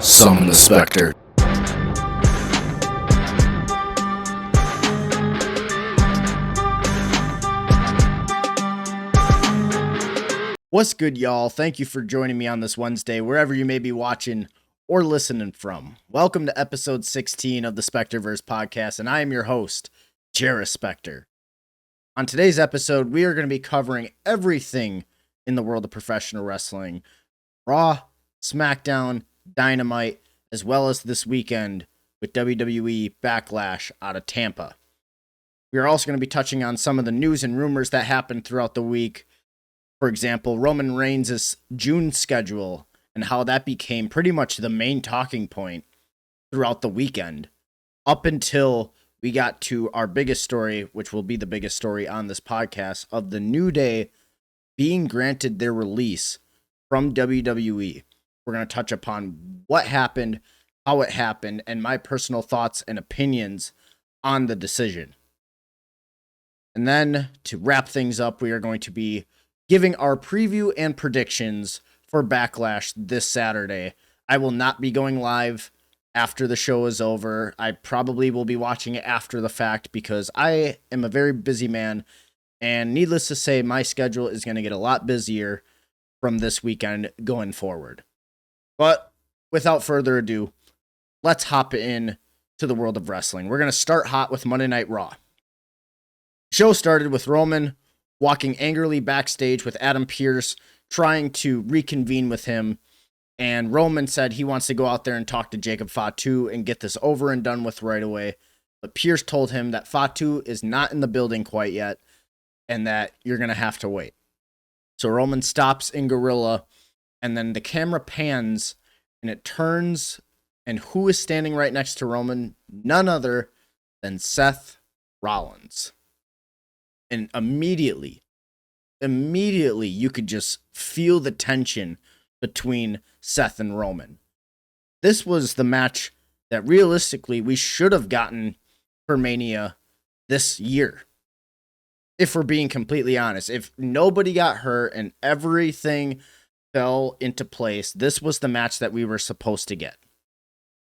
Summon the Spectre. What's good, y'all? Thank you for joining me on this Wednesday, wherever you may be watching or listening from. Welcome to episode 16 of the SpectreVerse Podcast, and I am your host, JariSpectre. On today's episode, we are going to be covering everything in the world of professional wrestling. Raw, SmackDown, Dynamite, as well as this weekend with WWE Backlash out of Tampa. We are also going to be touching on some of the news and rumors that happened throughout the week. For example, Roman Reigns' June schedule and how that became pretty much the main talking point throughout the weekend, up until we got to our biggest story, which will be the biggest story on this podcast, of the New Day being granted their release from WWE. We're going to touch upon what happened, how it happened, and my personal thoughts and opinions on the decision. And then to wrap things up, we are going to be giving our preview and predictions for Backlash this Saturday. I will not be going live after the show is over. I probably will be watching it after the fact because I am a very busy man, and needless to say, my schedule is going to get a lot busier from this weekend going forward. But without further ado, let's hop in to the world of wrestling. We're going to start hot with Monday Night Raw. Show started with Roman walking angrily backstage with Adam Pearce, trying to reconvene with him. And Roman said he wants to go out there and talk to Jacob Fatu and get this over and done with right away. But Pearce told him that Fatu is not in the building quite yet and that you're going to have to wait. So Roman stops in Gorilla, and then the camera pans and it turns, and who is standing right next to Roman? None other than Seth Rollins. And immediately, you could just feel the tension between Seth and Roman. This was the match that realistically we should have gotten for Mania this year. If we're being completely honest, if nobody got hurt and everything fell into place, this was the match that we were supposed to get.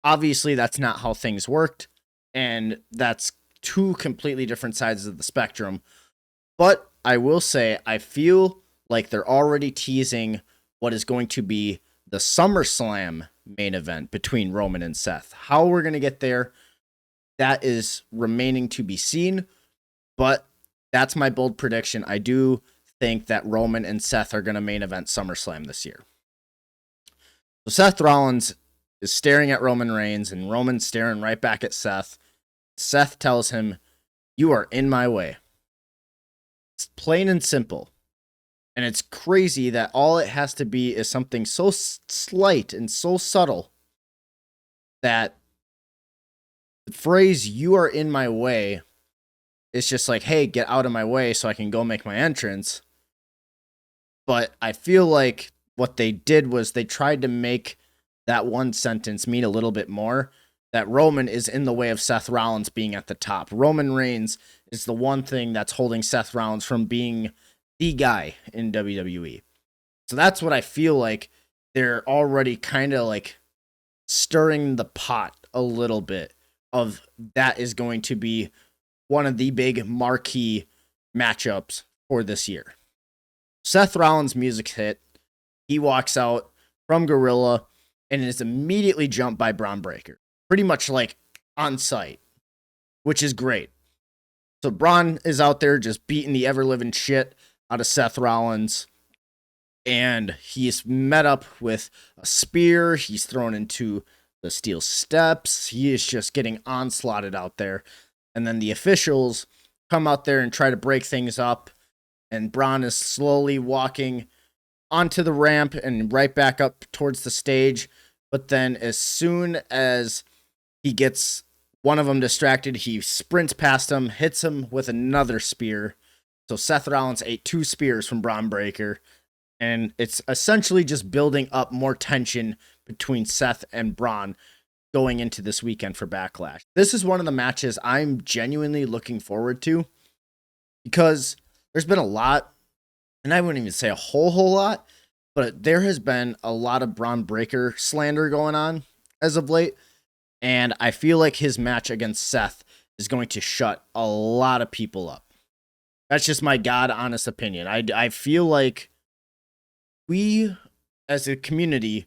Obviously, that's not how things worked, and that's two completely different sides of the spectrum. But I will say, I feel like they're already teasing what is going to be the SummerSlam main event between Roman and Seth. How we're going to get there, that is remaining to be seen. But that's my bold prediction. I do think that Roman and Seth are going to main event SummerSlam this year. So Seth Rollins is staring at Roman Reigns, and Roman's staring right back at Seth. Seth tells him, "You are in my way." It's plain and simple. And it's crazy that all it has to be is something so slight and so subtle that the phrase, "you are in my way," is just like, hey, get out of my way so I can go make my entrance. But I feel like what they did was they tried to make that one sentence mean a little bit more, that Roman is in the way of Seth Rollins being at the top. Roman Reigns is the one thing that's holding Seth Rollins from being the guy in WWE. So that's what I feel like they're already kind of like stirring the pot a little bit of. That is going to be one of the big marquee matchups for this year. Seth Rollins' music hit. He walks out from Gorilla and is immediately jumped by Bron Breakker. Pretty much like on sight, which is great. So Bron is out there just beating the ever-living shit out of Seth Rollins. And he's met up with a spear. He's thrown into the steel steps. He is just getting onslaughted out there. And then the officials come out there and try to break things up. And Bron is slowly walking onto the ramp and right back up towards the stage. But then as soon as he gets one of them distracted, he sprints past him, hits him with another spear. So Seth Rollins ate 2 spears from Bron Breakker. And it's essentially just building up more tension between Seth and Bron going into this weekend for Backlash. This is one of the matches I'm genuinely looking forward to because there's been a lot, and I wouldn't even say a whole lot, but there has been a lot of Bron Breakker slander going on as of late. And I feel like his match against Seth is going to shut a lot of people up. That's just my God honest opinion. I feel like we, as a community,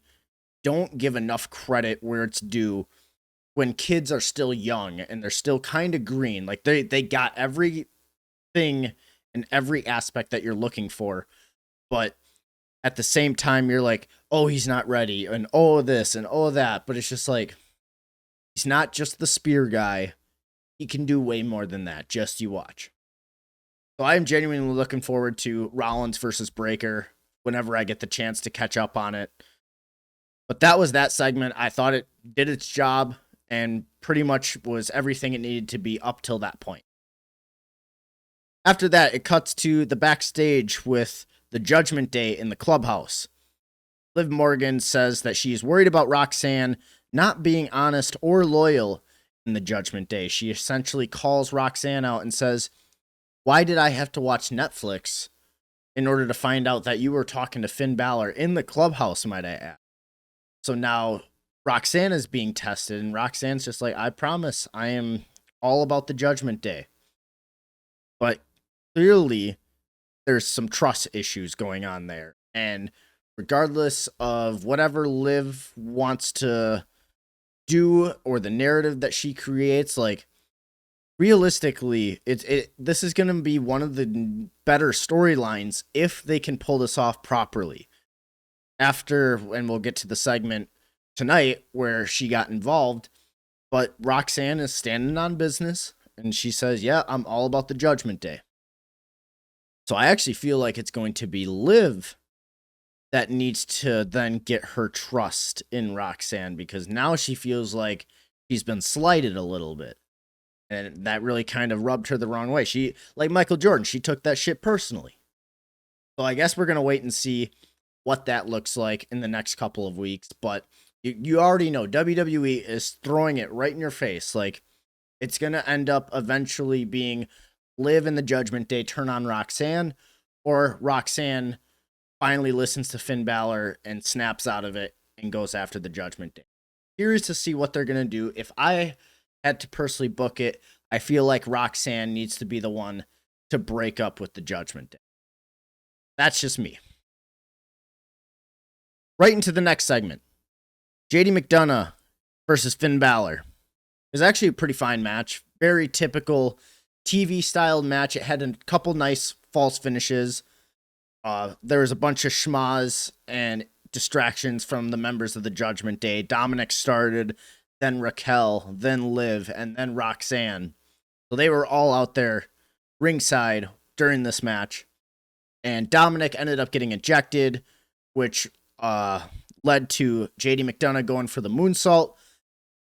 don't give enough credit where it's due when kids are still young and they're still kind of green. Like they got everything and every aspect that you're looking for. But at the same time, you're like, oh, he's not ready. And oh, this and oh, that. But it's just like, he's not just the spear guy. He can do way more than that. Just you watch. So I am genuinely looking forward to Rollins versus Breakker whenever I get the chance to catch up on it. But that was that segment. I thought it did its job and pretty much was everything it needed to be up till that point. After that, it cuts to the backstage with the Judgment Day in the clubhouse. Liv Morgan says that she's worried about Roxanne not being honest or loyal in the Judgment Day. She essentially calls Roxanne out and says, why did I have to watch Netflix in order to find out that you were talking to Finn Balor in the clubhouse, might I add? So now Roxanne is being tested, and Roxanne's just like, I promise I am all about the Judgment Day. But clearly, there's some trust issues going on there. And regardless of whatever Liv wants to do or the narrative that she creates, like, realistically, this is going to be one of the better storylines if they can pull this off properly. After, and we'll get to the segment tonight where she got involved, but Roxanne is standing on business, and she says, yeah, I'm all about the Judgment Day. So I actually feel like it's going to be Liv that needs to then get her trust in Roxanne, because now she feels like she's been slighted a little bit. And that really kind of rubbed her the wrong way. She, like Michael Jordan, she took that shit personally. So I guess we're going to wait and see what that looks like in the next couple of weeks. But you already know WWE is throwing it right in your face. Like, it's going to end up eventually being Liv in the Judgment Day, turn on Roxanne, or Roxanne finally listens to Finn Balor and snaps out of it and goes after the Judgment Day. Curious to see what they're going to do. If I had to personally book it, I feel like Roxanne needs to be the one to break up with the Judgment Day. That's just me. Right into the next segment. JD McDonough versus Finn Balor. It was actually a pretty fine match. Very typical TV-styled match. It had a couple nice false finishes. There was a bunch of schmaz and distractions from the members of the Judgment Day. Dominic started, then Raquel, then Liv, and then Roxanne. So they were all out there ringside during this match. And Dominic ended up getting ejected, which led to JD McDonough going for the moonsault.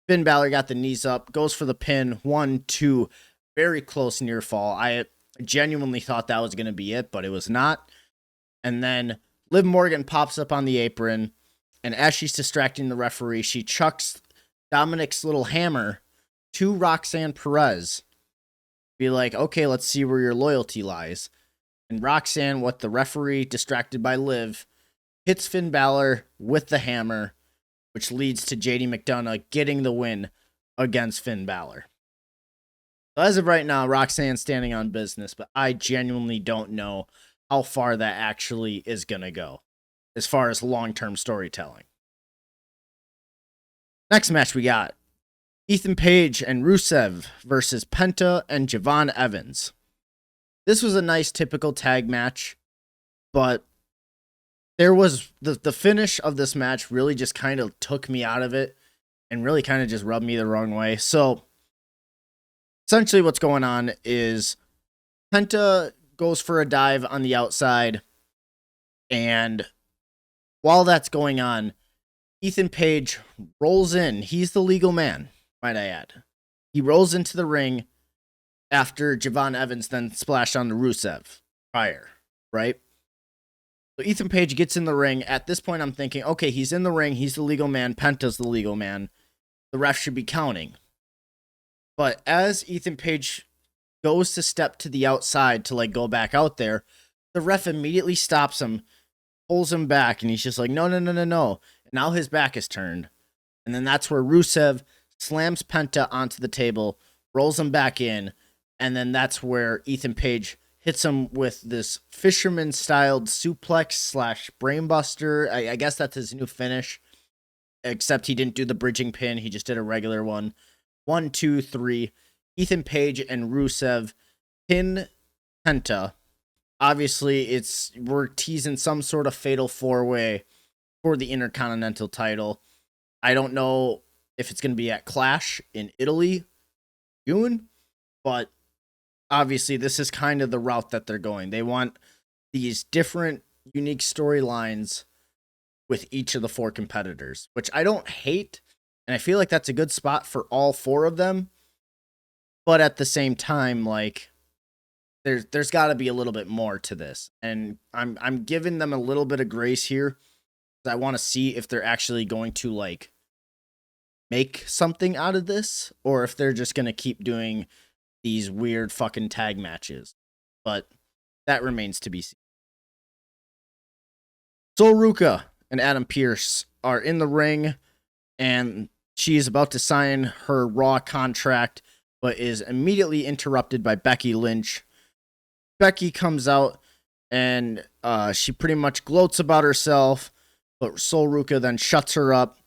Finn Balor got the knees up, goes for the pin, 1, 2, very close near fall. I genuinely thought that was going to be it, but it was not. And then Liv Morgan pops up on the apron, and as she's distracting the referee, she chucks Dominic's little hammer to Roxanne Perez. Be like, okay, let's see where your loyalty lies. And Roxanne, with the referee distracted by Liv, hits Finn Balor with the hammer, which leads to JD McDonough getting the win against Finn Balor. So as of right now, Roxanne's standing on business, but I genuinely don't know how far that actually is going to go as far as long-term storytelling. Next match we got Ethan Page and Rusev versus Penta and Javon Evans. This was a nice typical tag match, but there was the finish of this match really just kind of took me out of it and really kind of just rubbed me the wrong way. So essentially what's going on is Penta goes for a dive on the outside, and while that's going on, Ethan Page rolls in. He's the legal man, might I add. He rolls into the ring after Javon Evans then splashed on the Rusev prior, right? So Ethan Page gets in the ring. At this point, I'm thinking, okay, he's in the ring. He's the legal man. Penta's the legal man. The ref should be counting. But as Ethan Page goes to step to the outside to like go back out there, the ref immediately stops him, pulls him back, and he's just like, no. And now his back is turned. And then that's where Rusev slams Penta onto the table, rolls him back in, and then that's where Ethan Page hits him with this fisherman-styled suplex / brainbuster. I guess that's his new finish, except he didn't do the bridging pin. He just did a regular one. 1, 2, 3. Ethan Page and Rusev pin Penta. Obviously, we're teasing some sort of fatal 4-way for the Intercontinental title. I don't know if it's going to be at Clash in Italy, June, but obviously this is kind of the route that they're going. They want these different, unique storylines with each of the 4 competitors, which I don't hate, and I feel like that's a good spot for all 4 of them. But at the same time, like, there's got to be a little bit more to this, and I'm giving them a little bit of grace here. I want to see if they're actually going to like make something out of this, or if they're just going to keep doing these weird fucking tag matches. But that remains to be seen. Sol Ruca and Adam Pearce are in the ring, and she is about to sign her Raw contract, but is immediately interrupted by Becky Lynch. Becky comes out, and she pretty much gloats about herself, but Sol Ruca then shuts her up,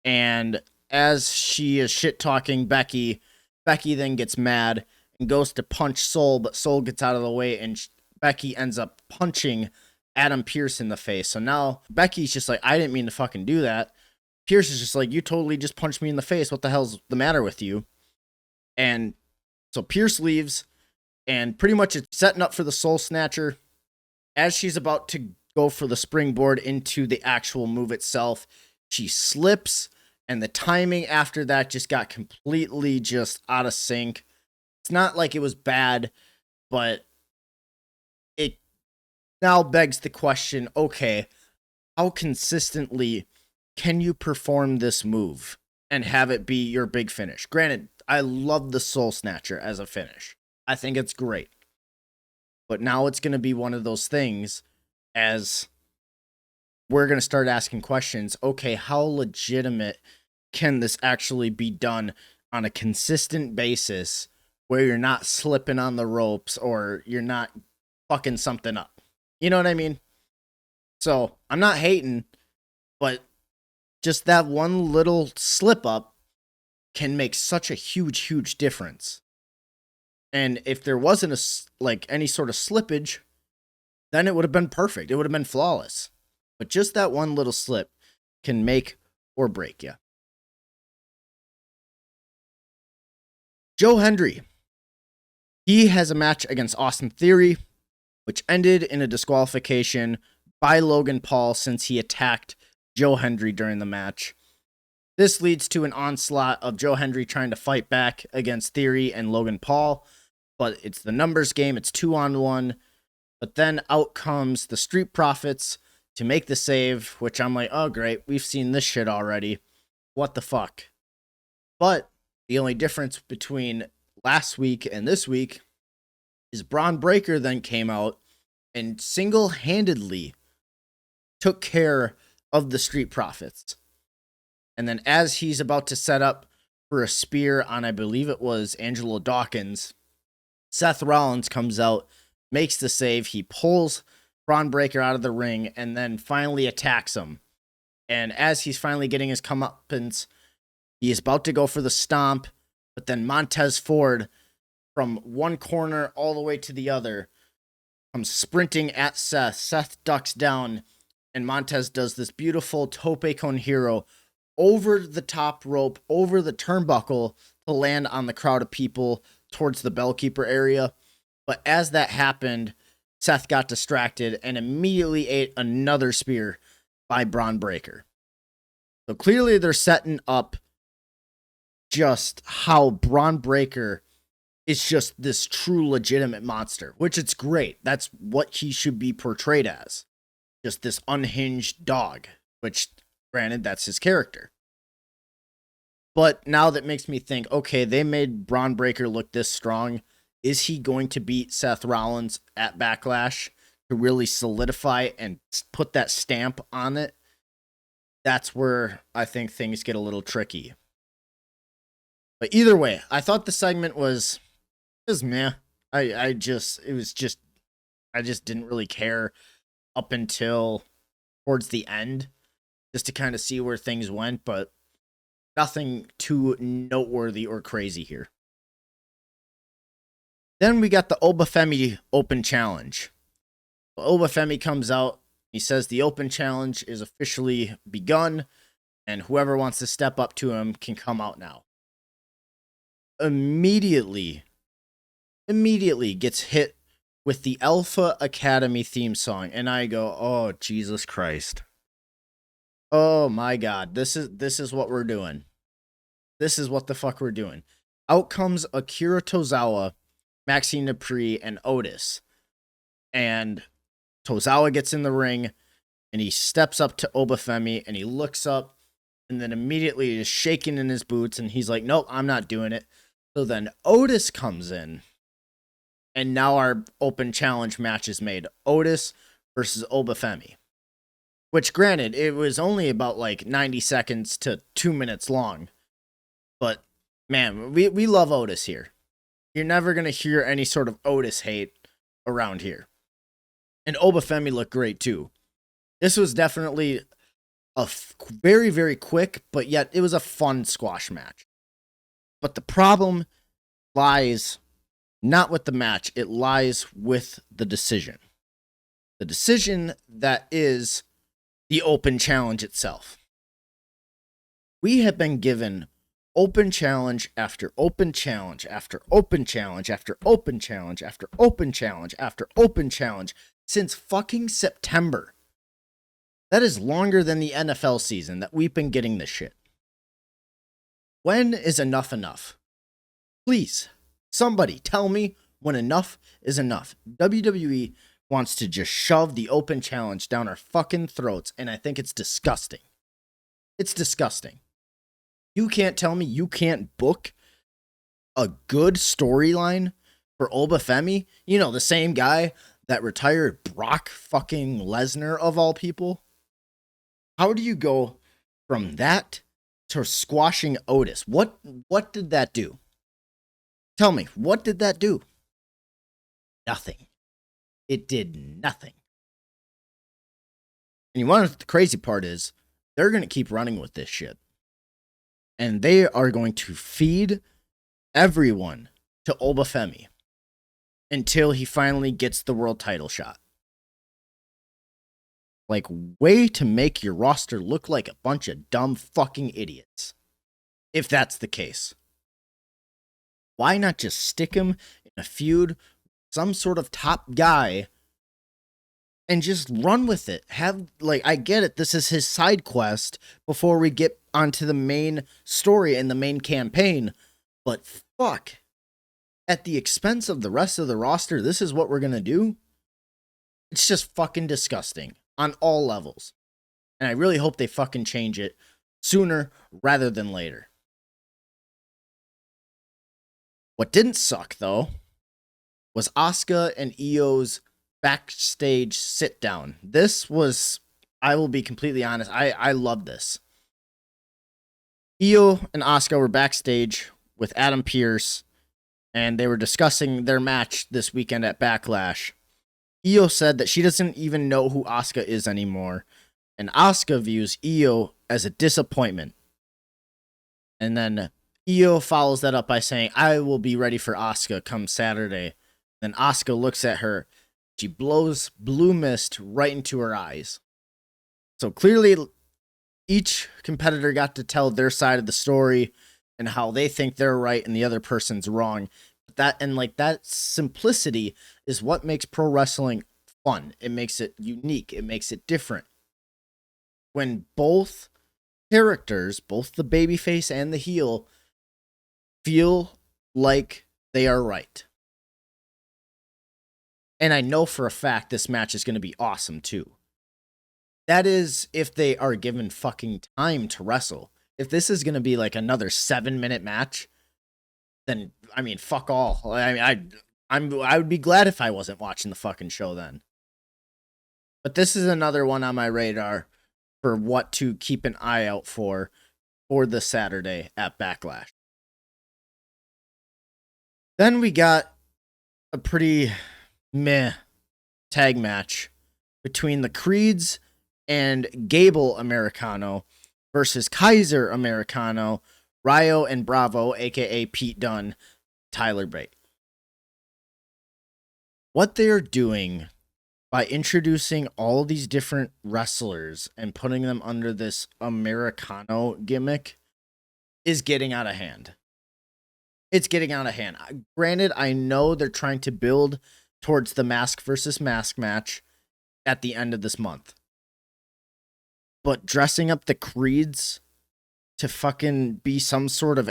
and as she is shit-talking Becky then gets mad and goes to punch Sol, but Sol gets out of the way, and Becky ends up punching Adam Pearce in the face. So now Becky's just like, I didn't mean to fucking do that. Pearce is just like, you totally just punched me in the face. What the hell's the matter with you? And so Pearce leaves, and pretty much it's setting up for the Soul Snatcher. As she's about to go for the springboard into the actual move itself, she slips, and the timing after that just got completely just out of sync. It's not like it was bad, but it now begs the question, okay, how consistently can you perform this move and have it be your big finish? Granted, I love the Soul Snatcher as a finish. I think it's great. But now it's going to be one of those things as we're going to start asking questions. Okay, how legitimate can this actually be done on a consistent basis where you're not slipping on the ropes or you're not fucking something up? You know what I mean? So I'm not hating, but just that one little slip up can make such a huge difference. And if there wasn't any sort of slippage, then it would have been perfect. It would have been flawless. But just that one little slip can make or break you. Joe Hendry. He has a match against Austin Theory, which ended in a disqualification by Logan Paul since he attacked Joe Hendry during the match. This leads to an onslaught of Joe Hendry trying to fight back against Theory and Logan Paul, but it's the numbers game. It's 2-on-1. But then out comes the Street Profits to make the save, which I'm like, oh, great. We've seen this shit already. What the fuck? But the only difference between last week and this week is Bron Breakker then came out and single-handedly took care of the Street Profits. And then as he's about to set up for a spear on, I believe it was Angelo Dawkins, Seth Rollins comes out, makes the save. He pulls Bron Breakker out of the ring and then finally attacks him. And as he's finally getting his comeuppance, he is about to go for the stomp, but then Montez Ford from one corner all the way to the other comes sprinting at Seth. Seth ducks down, and Montez does this beautiful tope con hero over the top rope, over the turnbuckle to land on the crowd of people towards the Bellkeeper area. But as that happened, Seth got distracted and immediately ate another spear by Bron Breakker. So clearly they're setting up just how Bron Breakker is just this true legitimate monster, which it's great. That's what he should be portrayed as. Just this unhinged dog, which granted, that's his character. But now that makes me think, okay, they made Bron Breakker look this strong. Is he going to beat Seth Rollins at Backlash to really solidify and put that stamp on it? that's where I think things get a little tricky. But either way, I thought the segment was meh. I just didn't really care up until towards the end, just to kind of see where things went, but nothing too noteworthy or crazy here. Then we got the Oba Femi Open Challenge. Oba Femi comes out. He says the Open Challenge is officially begun, and whoever wants to step up to him can come out now. Immediately gets hit with the Alpha Academy theme song, and I go, oh, Jesus Christ. Oh my God, this is what we're doing. This is what the fuck we're doing. Out comes Akira Tozawa, Maxine Dupree, and Otis. And Tozawa gets in the ring, and he steps up to Oba Femi, and he looks up, and then immediately is shaking in his boots, and he's like, nope, I'm not doing it. So then Otis comes in, and now our Open Challenge match is made. Otis versus Oba Femi. Which, granted, it was only about like 90 seconds to 2 minutes long. But, man, we love Otis here. You're never going to hear any sort of Otis hate around here. And Oba Femi looked great, too. This was definitely a very, very quick, but yet it was a fun squash match. But the problem lies not with the match, it lies with the decision. The decision that is the Open Challenge itself. We have been given Open Challenge after Open Challenge after Open Challenge after Open Challenge after Open Challenge after Open Challenge since fucking September. That is longer than the NFL season that we've been getting this shit. When is enough enough? Please, somebody tell me when enough is enough. WWE wants to just shove the Open Challenge down our fucking throats, and I think it's disgusting. It's disgusting. You can't tell me you can't book a good storyline for Oba Femi? You know, the same guy that retired Brock fucking Lesnar of all people? How do you go from that to squashing Otis? What did that do? Tell me, what did that do? Nothing. It did nothing. And you want to know what the crazy part is? They're going to keep running with this shit. And they are going to feed everyone to Oba Femi until he finally gets the world title shot. Like, way to make your roster look like a bunch of dumb fucking idiots. If that's the case. Why not just stick him in a feud with some sort of top guy and just run with it? I get it, this is his side quest before we get onto the main story and the main campaign, but fuck. At the expense of the rest of the roster, this is what we're gonna do? It's just fucking disgusting on all levels. And I really hope they fucking change it sooner rather than later. What didn't suck, though, was Asuka and Io's backstage sit down. This was, I will be completely honest, I love this. Io and Asuka were backstage with Adam Pearce, and they were discussing their match this weekend at Backlash. Io said that she doesn't even know who Asuka is anymore, and Asuka views Io as a disappointment. And then Io follows that up by saying, I will be ready for Asuka come Saturday. Then Asuka looks at her. She blows blue mist right into her eyes. So clearly, each competitor got to tell their side of the story and how they think they're right and the other person's wrong. That simplicity is what makes pro wrestling fun. It makes it unique. It makes it different. When both characters, both the babyface and the heel, feel like they are right. And I know for a fact this match is going to be awesome too. That is if they are given fucking time to wrestle. If this is going to be like another 7-minute match, then, I mean, fuck all. I would be glad if I wasn't watching the fucking show then. But this is another one on my radar for what to keep an eye out for this Saturday at Backlash. Then we got a pretty meh tag match between the Creeds and Gable Americano versus Kaiser Americano, Rayo and Bravo, aka Pete Dunne, Tyler Bate. What they're doing by introducing all these different wrestlers and putting them under this Americano gimmick is getting out of hand. It's getting out of hand. Granted, I know they're trying to build towards the mask versus mask match at the end of this month. But dressing up the Creeds to fucking be some sort of,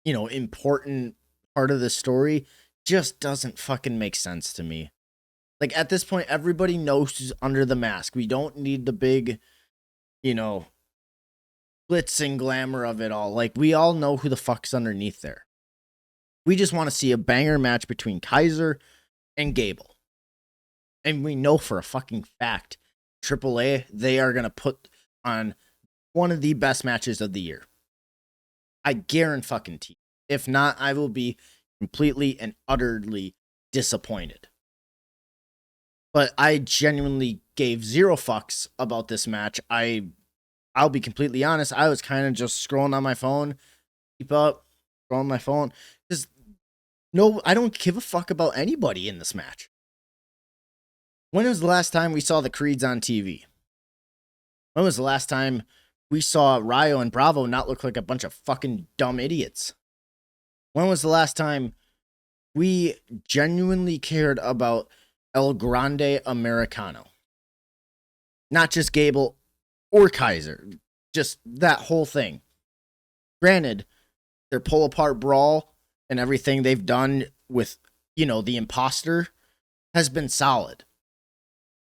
important part of the story just doesn't fucking make sense to me. Like, at this point, everybody knows who's under the mask. We don't need the big, glitz and glamour of it all. Like, we all know who the fuck's underneath there. We just want to see a banger match between Kaiser and Gable. And we know for a fucking fact, AAA, they are going to put on one of the best matches of the year. I guarantee. If not, I will be completely and utterly disappointed. But I genuinely gave zero fucks about this match. I'll be completely honest. I was kind of just scrolling on my phone. Scrolling on my phone. I don't give a fuck about anybody in this match. When was the last time we saw the Creeds on TV? When was the last time we saw Rayo and Bravo not look like a bunch of fucking dumb idiots? When was the last time we genuinely cared about El Grande Americano? Not just Gable or Kaiser. Just that whole thing. Granted, their pull-apart brawl and everything they've done with, the imposter has been solid.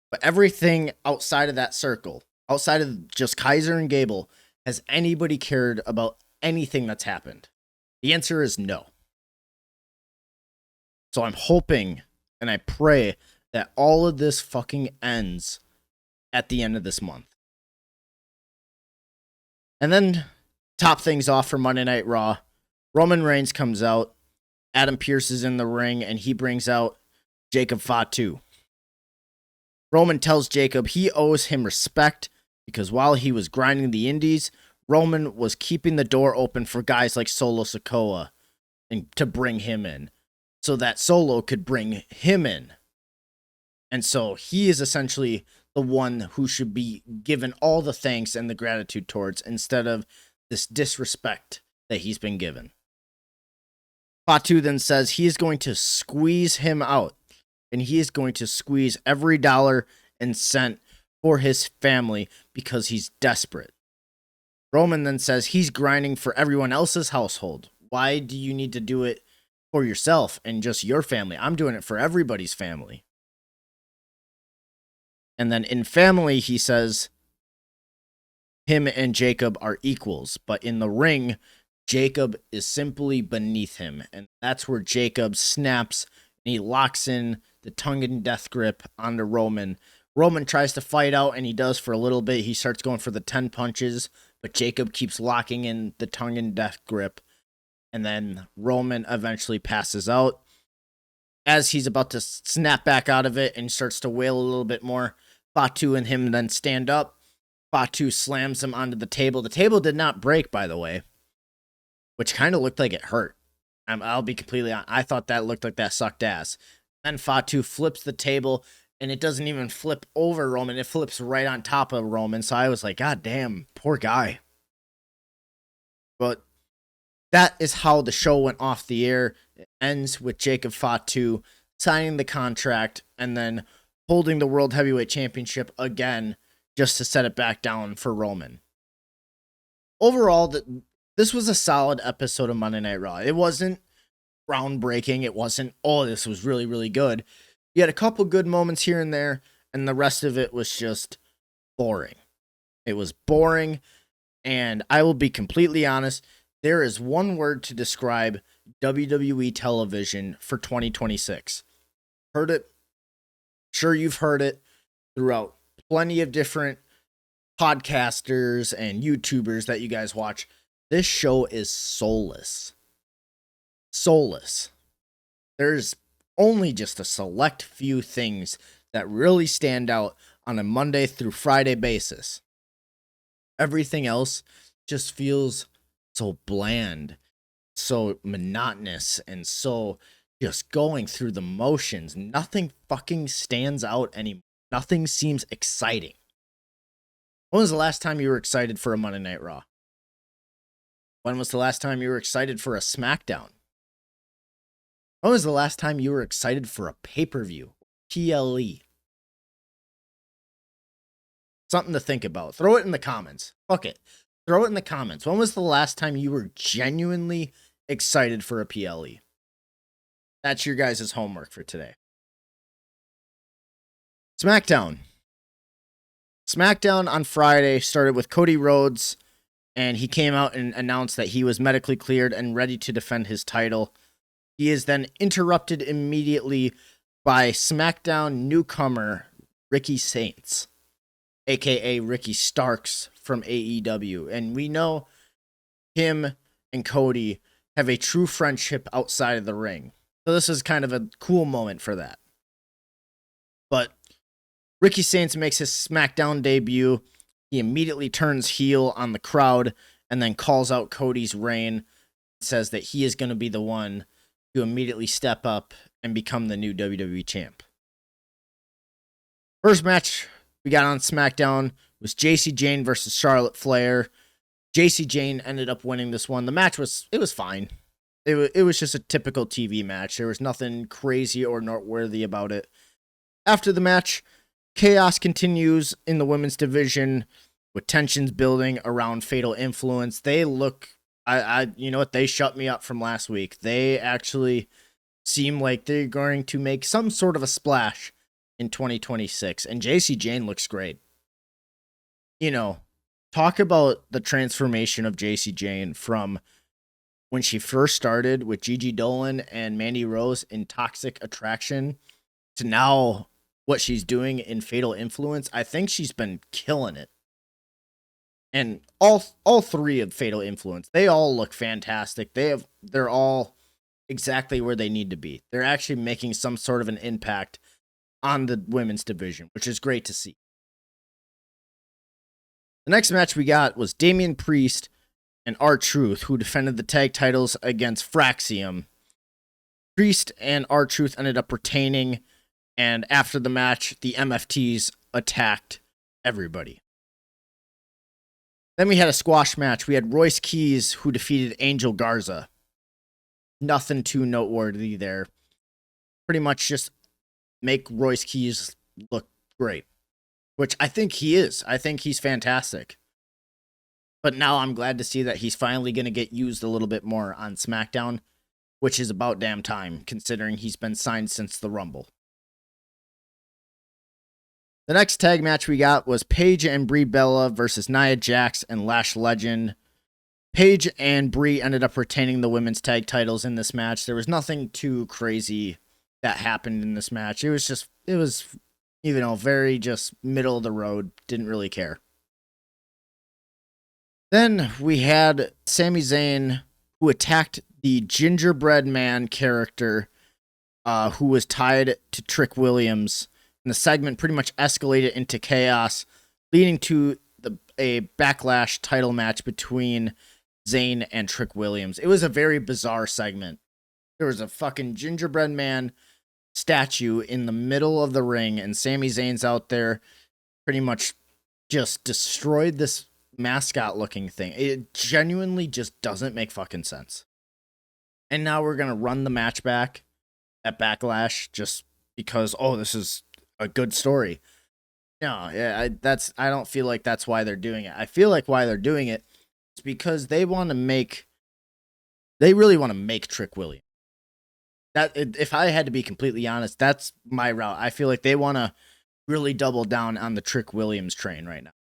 But everything outside of that circle, outside of just Kaiser and Gable, has anybody cared about anything that's happened? The answer is no. So I'm hoping and I pray that all of this fucking ends at the end of this month. And then, top things off for Monday Night Raw. Roman Reigns comes out. Adam Pearce is in the ring, and he brings out Jacob Fatu. Roman tells Jacob he owes him respect because while he was grinding the indies, Roman was keeping the door open for guys like Solo Sikoa and to bring him in so that Solo could bring him in. And so he is essentially the one who should be given all the thanks and the gratitude towards instead of this disrespect that he's been given. Fatu then says he is going to squeeze him out and he is going to squeeze every dollar and cent for his family because he's desperate. Roman then says he's grinding for everyone else's household. Why do you need to do it for yourself and just your family? I'm doing it for everybody's family. And then in family, he says him and Jacob are equals, but in the ring, Jacob is simply beneath him. And that's where Jacob snaps and he locks in the Tongan Death Grip onto Roman. Roman tries to fight out, and he does for a little bit. He starts going for the 10 punches, but Jacob keeps locking in the Tongan Death Grip. And then Roman eventually passes out. As he's about to snap back out of it and starts to wail a little bit more, Fatu and him then stand up. Fatu slams him onto the table. The table did not break, by the way, which kind of looked like it hurt. I'll be completely honest. I thought that looked like that sucked ass. Then Fatu flips the table, and it doesn't even flip over Roman. It flips right on top of Roman. So I was like, God damn, poor guy. But that is how the show went off the air. It ends with Jacob Fatu signing the contract and then holding the World Heavyweight Championship again just to set it back down for Roman. Overall, this was a solid episode of Monday Night Raw. It wasn't groundbreaking. It wasn't, this was really, really good. You had a couple good moments here and there, and the rest of it was just boring. It was boring, and I will be completely honest, there is one word to describe WWE television for 2026. Heard it? Sure, you've heard it throughout plenty of different podcasters and YouTubers that you guys watch, this show is soulless. Soulless. There's only just a select few things that really stand out on a Monday through Friday basis. Everything else just feels so bland, so monotonous, and so just going through the motions. Nothing fucking stands out anymore. Nothing seems exciting. When was the last time you were excited for a Monday Night Raw? When was the last time you were excited for a SmackDown? When was the last time you were excited for a pay-per-view? PLE. Something to think about. Throw it in the comments. Fuck it. Throw it in the comments. When was the last time you were genuinely excited for a PLE? That's your guys' homework for today. SmackDown. SmackDown on Friday started with Cody Rhodes, and he came out and announced that he was medically cleared and ready to defend his title. He is then interrupted immediately by SmackDown newcomer Ricky Saints, aka Ricky Starks from AEW. And we know him and Cody have a true friendship outside of the ring. So this is kind of a cool moment for that. But Ricky Saints makes his SmackDown debut. He immediately turns heel on the crowd and then calls out Cody's reign. Says that he is going to be the one to immediately step up and become the new WWE champ. First match we got on SmackDown was JC Jane versus Charlotte Flair. JC Jane ended up winning this one. The match was fine. It was just a typical TV match. There was nothing crazy or noteworthy about it. After the match, chaos continues in the women's division with tensions building around Fatal Influence. They look, you know what? They shut me up from last week. They actually seem like they're going to make some sort of a splash in 2026. And JC Jane looks great. You know, talk about the transformation of JC Jane from when she first started with Gigi Dolan and Mandy Rose in Toxic Attraction to now what she's doing in Fatal Influence. I think she's been killing it. And all three of Fatal Influence, they all look fantastic. They're all exactly where they need to be. They're actually making some sort of an impact on the women's division, which is great to see. The next match we got was Damian Priest and R-Truth, who defended the tag titles against Fraxium. Priest and R-Truth ended up retaining, and after the match, the MFTs attacked everybody. Then we had a squash match. We had Royce Keys, who defeated Angel Garza. Nothing too noteworthy there. Pretty much just make Royce Keys look great, which I think he is. I think he's fantastic. But now I'm glad to see that he's finally going to get used a little bit more on SmackDown, which is about damn time, considering he's been signed since the Rumble. The next tag match we got was Paige and Brie Bella versus Nia Jax and Lash Legend. Paige and Brie ended up retaining the women's tag titles in this match. There was nothing too crazy that happened in this match. It was, you know, very just middle of the road. Didn't really care. Then we had Sami Zayn, who attacked the Gingerbread Man character, who was tied to Trick Williams. And the segment pretty much escalated into chaos, leading to a Backlash title match between Zayn and Trick Williams. It was a very bizarre segment. There was a fucking Gingerbread Man statue in the middle of the ring, and Sami Zayn's out there pretty much just destroyed this mascot looking thing. It genuinely just doesn't make fucking sense. And now we're gonna run the match back at Backlash just because, oh, this is a good story. No, yeah, I don't feel like that's why they're doing it. I feel like why they're doing it is because they really want to make Trick Williams. If I had to be completely honest, that's my route. I feel like they want to really double down on the Trick Williams train right now,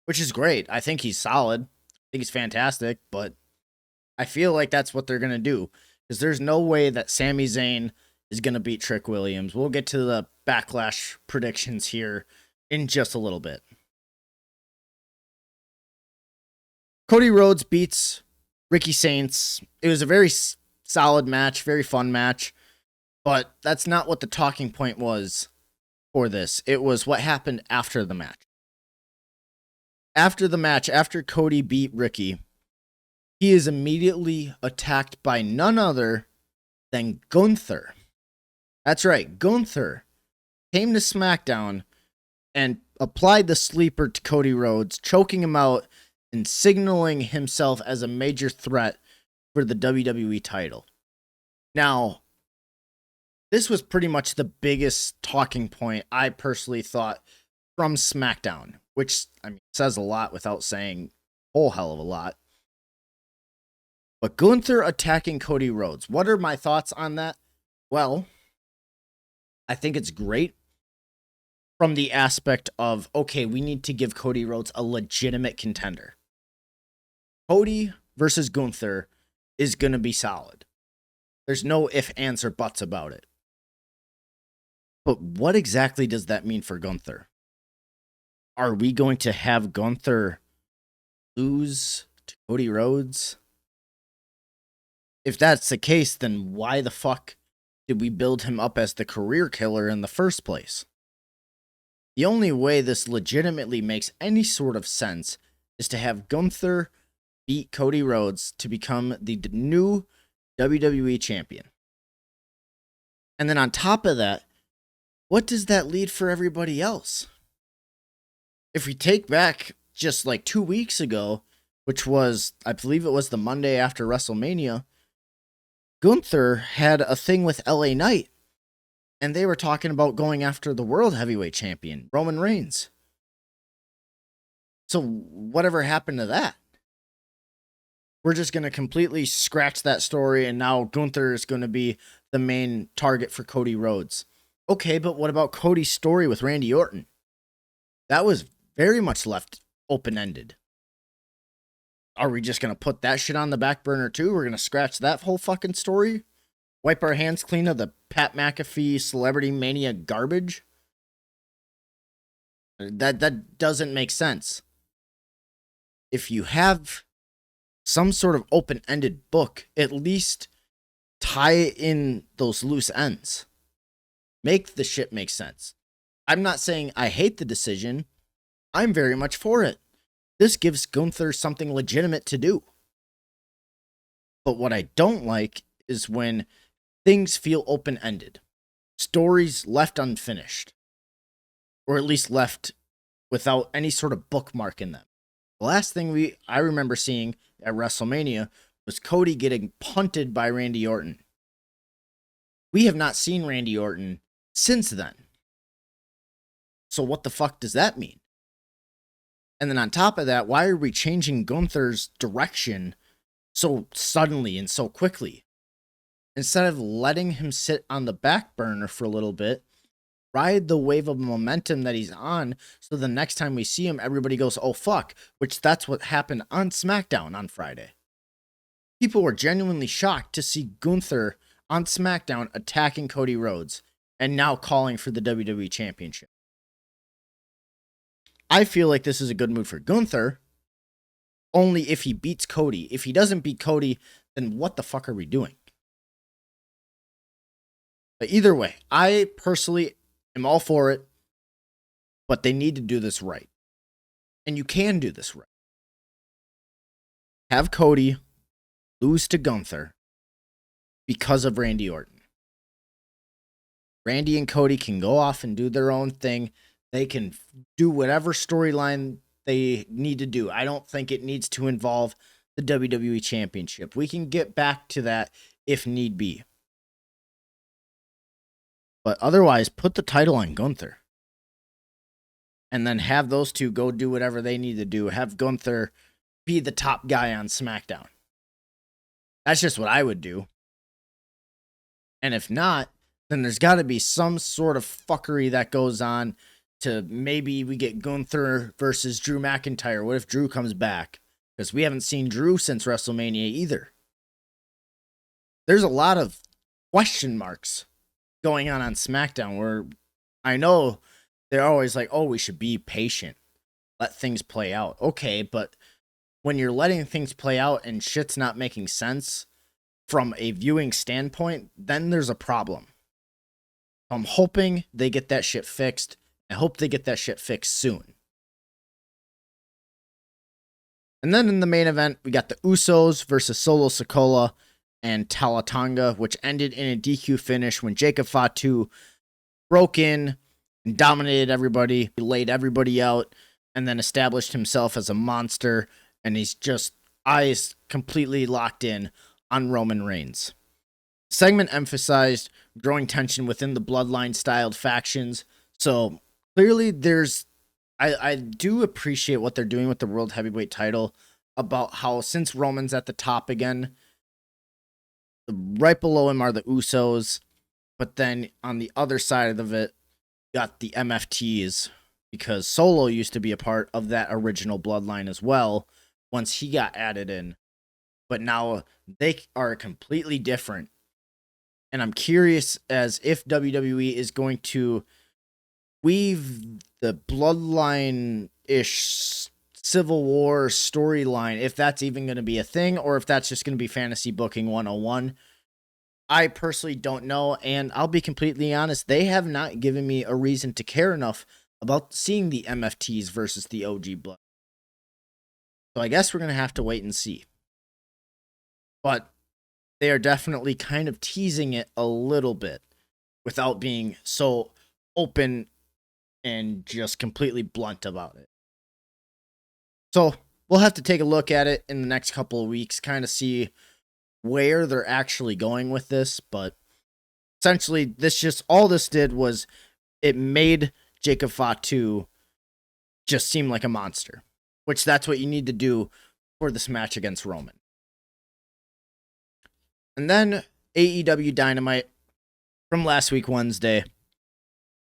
which is great. I think he's solid. I think he's fantastic, but I feel like that's what they're going to do because there's no way that Sami Zayn is going to beat Trick Williams. We'll get to the Backlash predictions here in just a little bit. Cody Rhodes beats Ricky Saints. It was a very solid match, very fun match, but that's not what the talking point was for this. It was what happened after the match. After the match, after Cody beat Ricky, he is immediately attacked by none other than Gunther. That's right, Gunther came to SmackDown and applied the sleeper to Cody Rhodes, choking him out and signaling himself as a major threat for the WWE title. Now, this was pretty much the biggest talking point I personally thought from SmackDown, which says a lot without saying a whole hell of a lot. But Gunther attacking Cody Rhodes, what are my thoughts on that? Well, I think it's great from the aspect of, okay, we need to give Cody Rhodes a legitimate contender. Cody versus Gunther is going to be solid. There's no ifs, ands, or buts about it. But what exactly does that mean for Gunther? Are we going to have Gunther lose to Cody Rhodes? If that's the case, then why the fuck did we build him up as the career killer in the first place? The only way this legitimately makes any sort of sense is to have Gunther beat Cody Rhodes to become the new WWE champion. And then on top of that, what does that lead for everybody else? If we take back just like 2 weeks ago, which was, I believe it was the Monday after WrestleMania, Gunther had a thing with LA Knight, and they were talking about going after the World Heavyweight Champion, Roman Reigns. So whatever happened to that? We're just going to completely scratch that story, and now Gunther is going to be the main target for Cody Rhodes. Okay, but what about Cody's story with Randy Orton? That was very much left open-ended. Are we just going to put that shit on the back burner too? We're going to scratch that whole fucking story? Wipe our hands clean of the Pat McAfee Celebrity Mania garbage? That doesn't make sense. If you have some sort of open-ended book, at least tie in those loose ends. Make the shit make sense. I'm not saying I hate the decision. I'm very much for it. This gives Gunther something legitimate to do. But what I don't like is when things feel open-ended. Stories left unfinished. Or at least left without any sort of bookmark in them. The last thing I remember seeing at WrestleMania was Cody getting punted by Randy Orton. We have not seen Randy Orton since then. So what the fuck does that mean? And then on top of that, why are we changing Gunther's direction so suddenly and so quickly? Instead of letting him sit on the back burner for a little bit, ride the wave of momentum that he's on, so the next time we see him, everybody goes, oh fuck, which that's what happened on SmackDown on Friday. People were genuinely shocked to see Gunther on SmackDown attacking Cody Rhodes and now calling for the WWE Championship. I feel like this is a good move for Gunther, only if he beats Cody. If he doesn't beat Cody, then what the fuck are we doing? But either way, I personally am all for it, but they need to do this right. And you can do this right. Have Cody lose to Gunther because of Randy Orton. Randy and Cody can go off and do their own thing. They can do whatever storyline they need to do. I don't think it needs to involve the WWE Championship. We can get back to that if need be. But otherwise, put the title on Gunther. And then have those two go do whatever they need to do. Have Gunther be the top guy on SmackDown. That's just what I would do. And if not, then there's got to be some sort of fuckery that goes on to maybe we get Gunther versus Drew McIntyre. What if Drew comes back? Because we haven't seen Drew since WrestleMania either. There's a lot of question marks going on SmackDown where I know they're always like, oh, we should be patient. Let things play out. Okay, but when you're letting things play out and shit's not making sense from a viewing standpoint, then there's a problem. I'm hoping they get that shit fixed. I hope they get that shit fixed soon. And then in the main event, we got the Usos versus Solo Sikoa and Tama Tonga, which ended in a DQ finish when Jacob Fatu broke in and dominated everybody. He laid everybody out and then established himself as a monster. And he's just eyes completely locked in on Roman Reigns. The segment emphasized growing tension within the bloodline-styled factions. So clearly I do appreciate what they're doing with the World Heavyweight title, about how since Roman's at the top again, right below him are the Usos, but then on the other side of it, got the MFTs, because Solo used to be a part of that original bloodline as well once he got added in. But now they are completely different. And I'm curious as if WWE is going to weave the bloodline-ish Civil War storyline, if that's even going to be a thing, or if that's just going to be fantasy booking 101. I personally don't know, and I'll be completely honest, they have not given me a reason to care enough about seeing the MFTs versus the OG Blood. So I guess we're going to have to wait and see. But they are definitely kind of teasing it a little bit without being so open and just completely blunt about it. So we'll have to take a look at it in the next couple of weeks, kind of see where they're actually going with this. But essentially, all this did was it made Jacob Fatu just seem like a monster, which that's what you need to do for this match against Roman. And then AEW Dynamite from last week, Wednesday.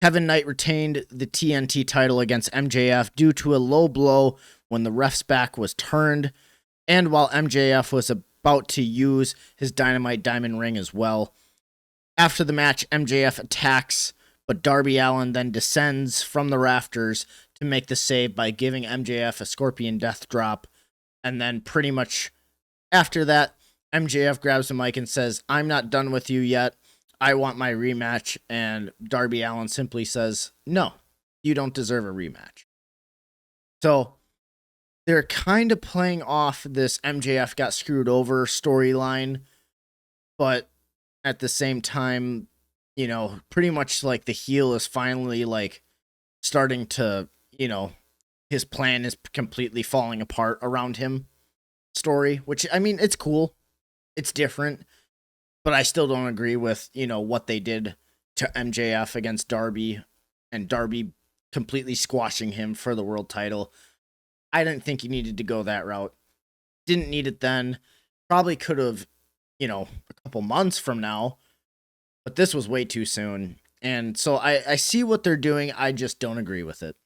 Kevin Knight retained the TNT title against MJF due to a low blow when the ref's back was turned, and while MJF was about to use his Dynamite Diamond Ring as well. After the match, MJF attacks, but Darby Allin then descends from the rafters to make the save by giving MJF a Scorpion Death Drop, and then pretty much after that, MJF grabs the mic and says, "I'm not done with you yet. I want my rematch." And Darby Allin simply says, "No, you don't deserve a rematch." So they're kind of playing off this MJF got screwed over storyline, but at the same time, pretty much like the heel is finally like starting to, his plan is completely falling apart around him story, which, I mean, it's cool. It's different, but I still don't agree with, what they did to MJF against Darby, and Darby completely squashing him for the world title. I didn't think you needed to go that route. Didn't need it then. Probably could have, a couple months from now, but this was way too soon. And so I see what they're doing. I just don't agree with it.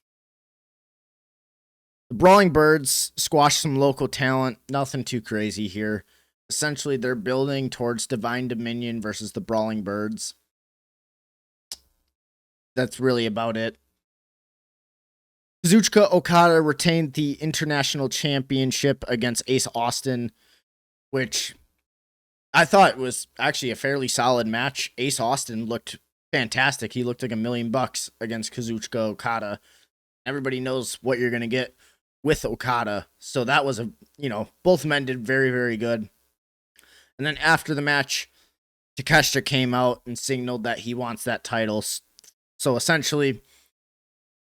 The Brawling Birds squashed some local talent. Nothing too crazy here. Essentially, they're building towards Divine Dominion versus the Brawling Birds. That's really about it. Kazuchika Okada retained the International Championship against Ace Austin, which I thought was actually a fairly solid match. Ace Austin looked fantastic. He looked like $1 million against Kazuchika Okada. Everybody knows what you're going to get with Okada. So that was both men did very, very good. And then after the match, Takeshita came out and signaled that he wants that title. So essentially,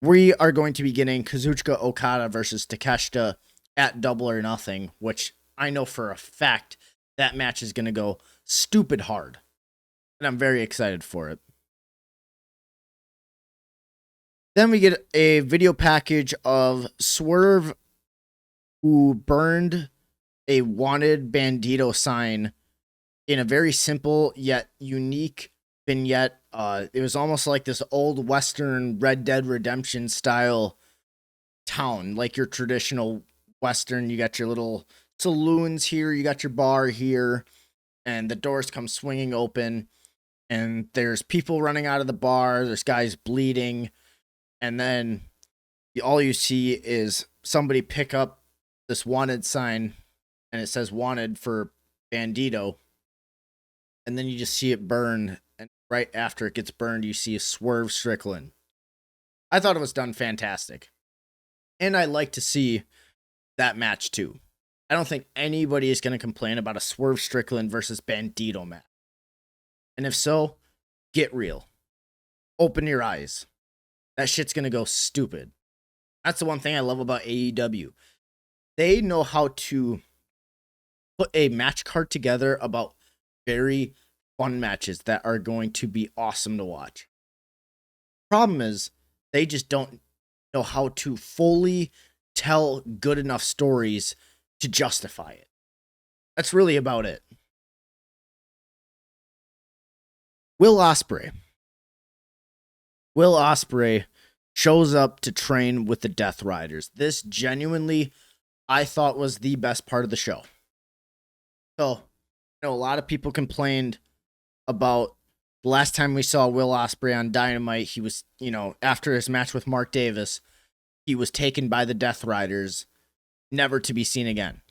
we are going to be getting Kazuchika Okada versus Takeshita at Double or Nothing, which I know for a fact that match is going to go stupid hard. And I'm very excited for it. Then we get a video package of Swerve, who burned a wanted Bandito sign in a very simple yet unique vignette. It was almost like this old Western Red Dead Redemption style town, like your traditional Western. You got your little saloons here, you got your bar here, and the doors come swinging open, and there's people running out of the bar, there's guys bleeding, and then all you see is somebody pick up this wanted sign, and it says wanted for Bandito, and then you just see it burn, and right after it gets burned, you see a Swerve Strickland. I thought it was done fantastic, and I like to see that match too. I don't think anybody is going to complain about a Swerve Strickland versus Bandito match. And if so, get real. Open your eyes. That shit's going to go stupid. That's the one thing I love about AEW. They know how to put a match card together about very fun matches that are going to be awesome to watch. Problem is, they just don't know how to fully tell good enough stories to justify it. That's really about it. Will Ospreay shows up to train with the Death Riders. This genuinely, I thought, was the best part of the show. So, a lot of people complained about the last time we saw Will Ospreay on Dynamite. He was, after his match with Mark Davis, he was taken by the Death Riders, never to be seen again.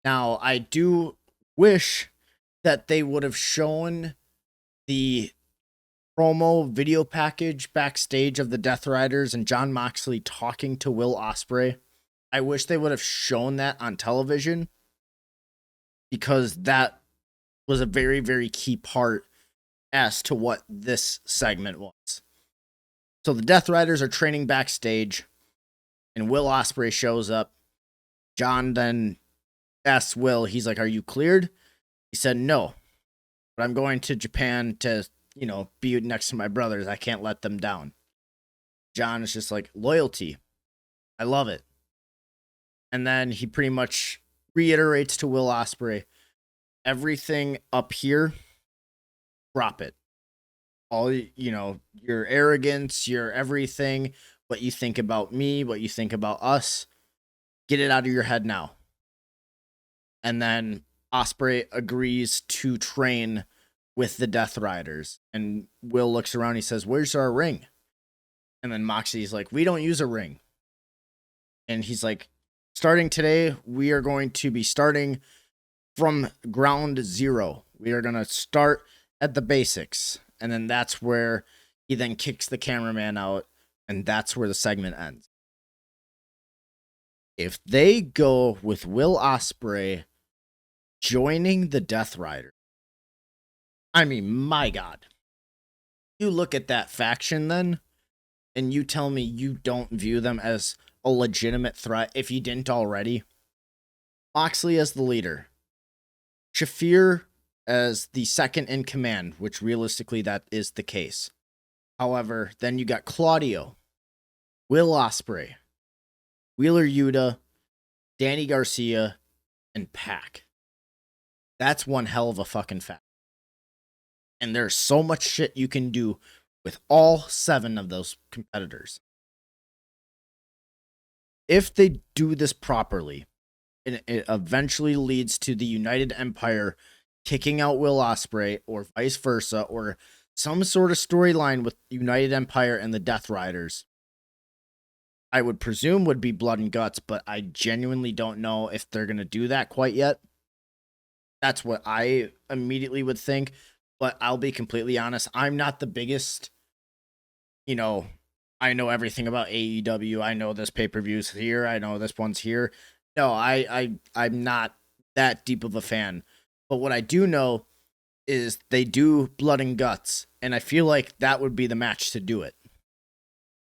Now, I do wish that they would have shown the promo video package backstage of the Death Riders and Jon Moxley talking to Will Ospreay. I wish they would have shown that on television, because that was a very, very key part as to what this segment was. So the Death Riders are training backstage, and Will Ospreay shows up. John then asks Will, he's like, "Are you cleared?" He said, "No, but I'm going to Japan to, be next to my brothers. I can't let them down." John is just like, loyalty. I love it. And then he pretty much reiterates to Will Ospreay, everything up here, drop it. All, your arrogance, your everything, what you think about me, what you think about us, get it out of your head now. And then Ospreay agrees to train with the Death Riders. And Will looks around, he says, "Where's our ring?" And then Moxie's like, "We don't use a ring." And he's like, "Starting today, we are going to be starting from ground zero. We are going to start at the basics." And then that's where he then kicks the cameraman out, and that's where the segment ends. If they go with Will Ospreay joining the Death Rider, I mean, my God. You look at that faction then, and you tell me you don't view them as a legitimate threat if you didn't already. Moxley as the leader. Shafir as the second in command, which realistically that is the case. However, then you got Claudio, Will Ospreay, Wheeler Yuta, Danny Garcia, and Pac. That's one hell of a fucking fact. And there's so much shit you can do with all 7 of those competitors. If they do this properly, it eventually leads to the United Empire kicking out Will Ospreay, or vice versa, or some sort of storyline with United Empire and the Death Riders. I would presume would be blood and guts, but I genuinely don't know if they're going to do that quite yet. That's what I immediately would think. But I'll be completely honest, I'm not the biggest, I know everything about AEW. I know this pay-per-view's here. I know this one's here. No, I'm not that deep of a fan. But what I do know is they do blood and guts. And I feel like that would be the match to do it.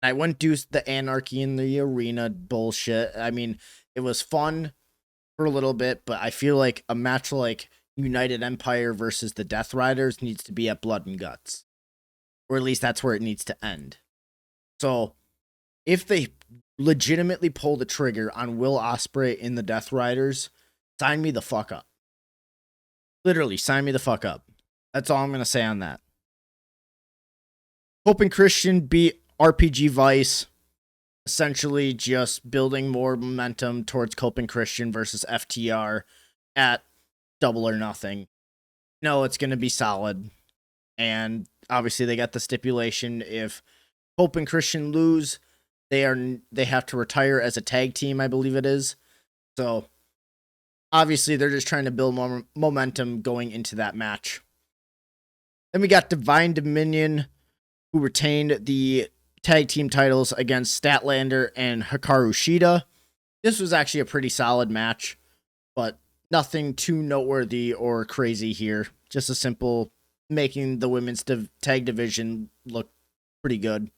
I wouldn't do the anarchy in the arena bullshit. I mean, it was fun for a little bit, but I feel like a match like United Empire versus the Death Riders needs to be at blood and guts. Or at least that's where it needs to end. So, if they legitimately pull the trigger on Will Ospreay in the Death Riders, sign me the fuck up. Literally, sign me the fuck up. That's all I'm going to say on that. Hope and Christian beat RPG Vice. Essentially just building more momentum towards Cope and Christian versus FTR at Double or Nothing. No, it's going to be solid. And obviously they got the stipulation, if Hope and Christian lose, they have to retire as a tag team, I believe it is. So obviously they're just trying to build more momentum going into that match. Then we got Divine Dominion, who retained the tag team titles against Statlander and Hikaru Shida. This was actually a pretty solid match, but nothing too noteworthy or crazy here. Just a simple making the women's tag division look pretty good.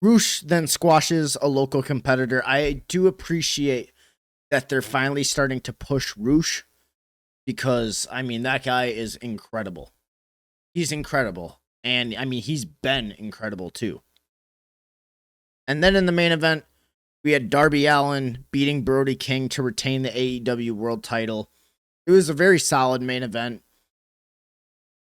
Roosh then squashes a local competitor. I do appreciate that they're finally starting to push Roosh because, I mean, that guy is incredible. He's incredible. And, I mean, he's been incredible, too. And then in the main event, we had Darby Allin beating Brody King to retain the AEW World title. It was a very solid main event.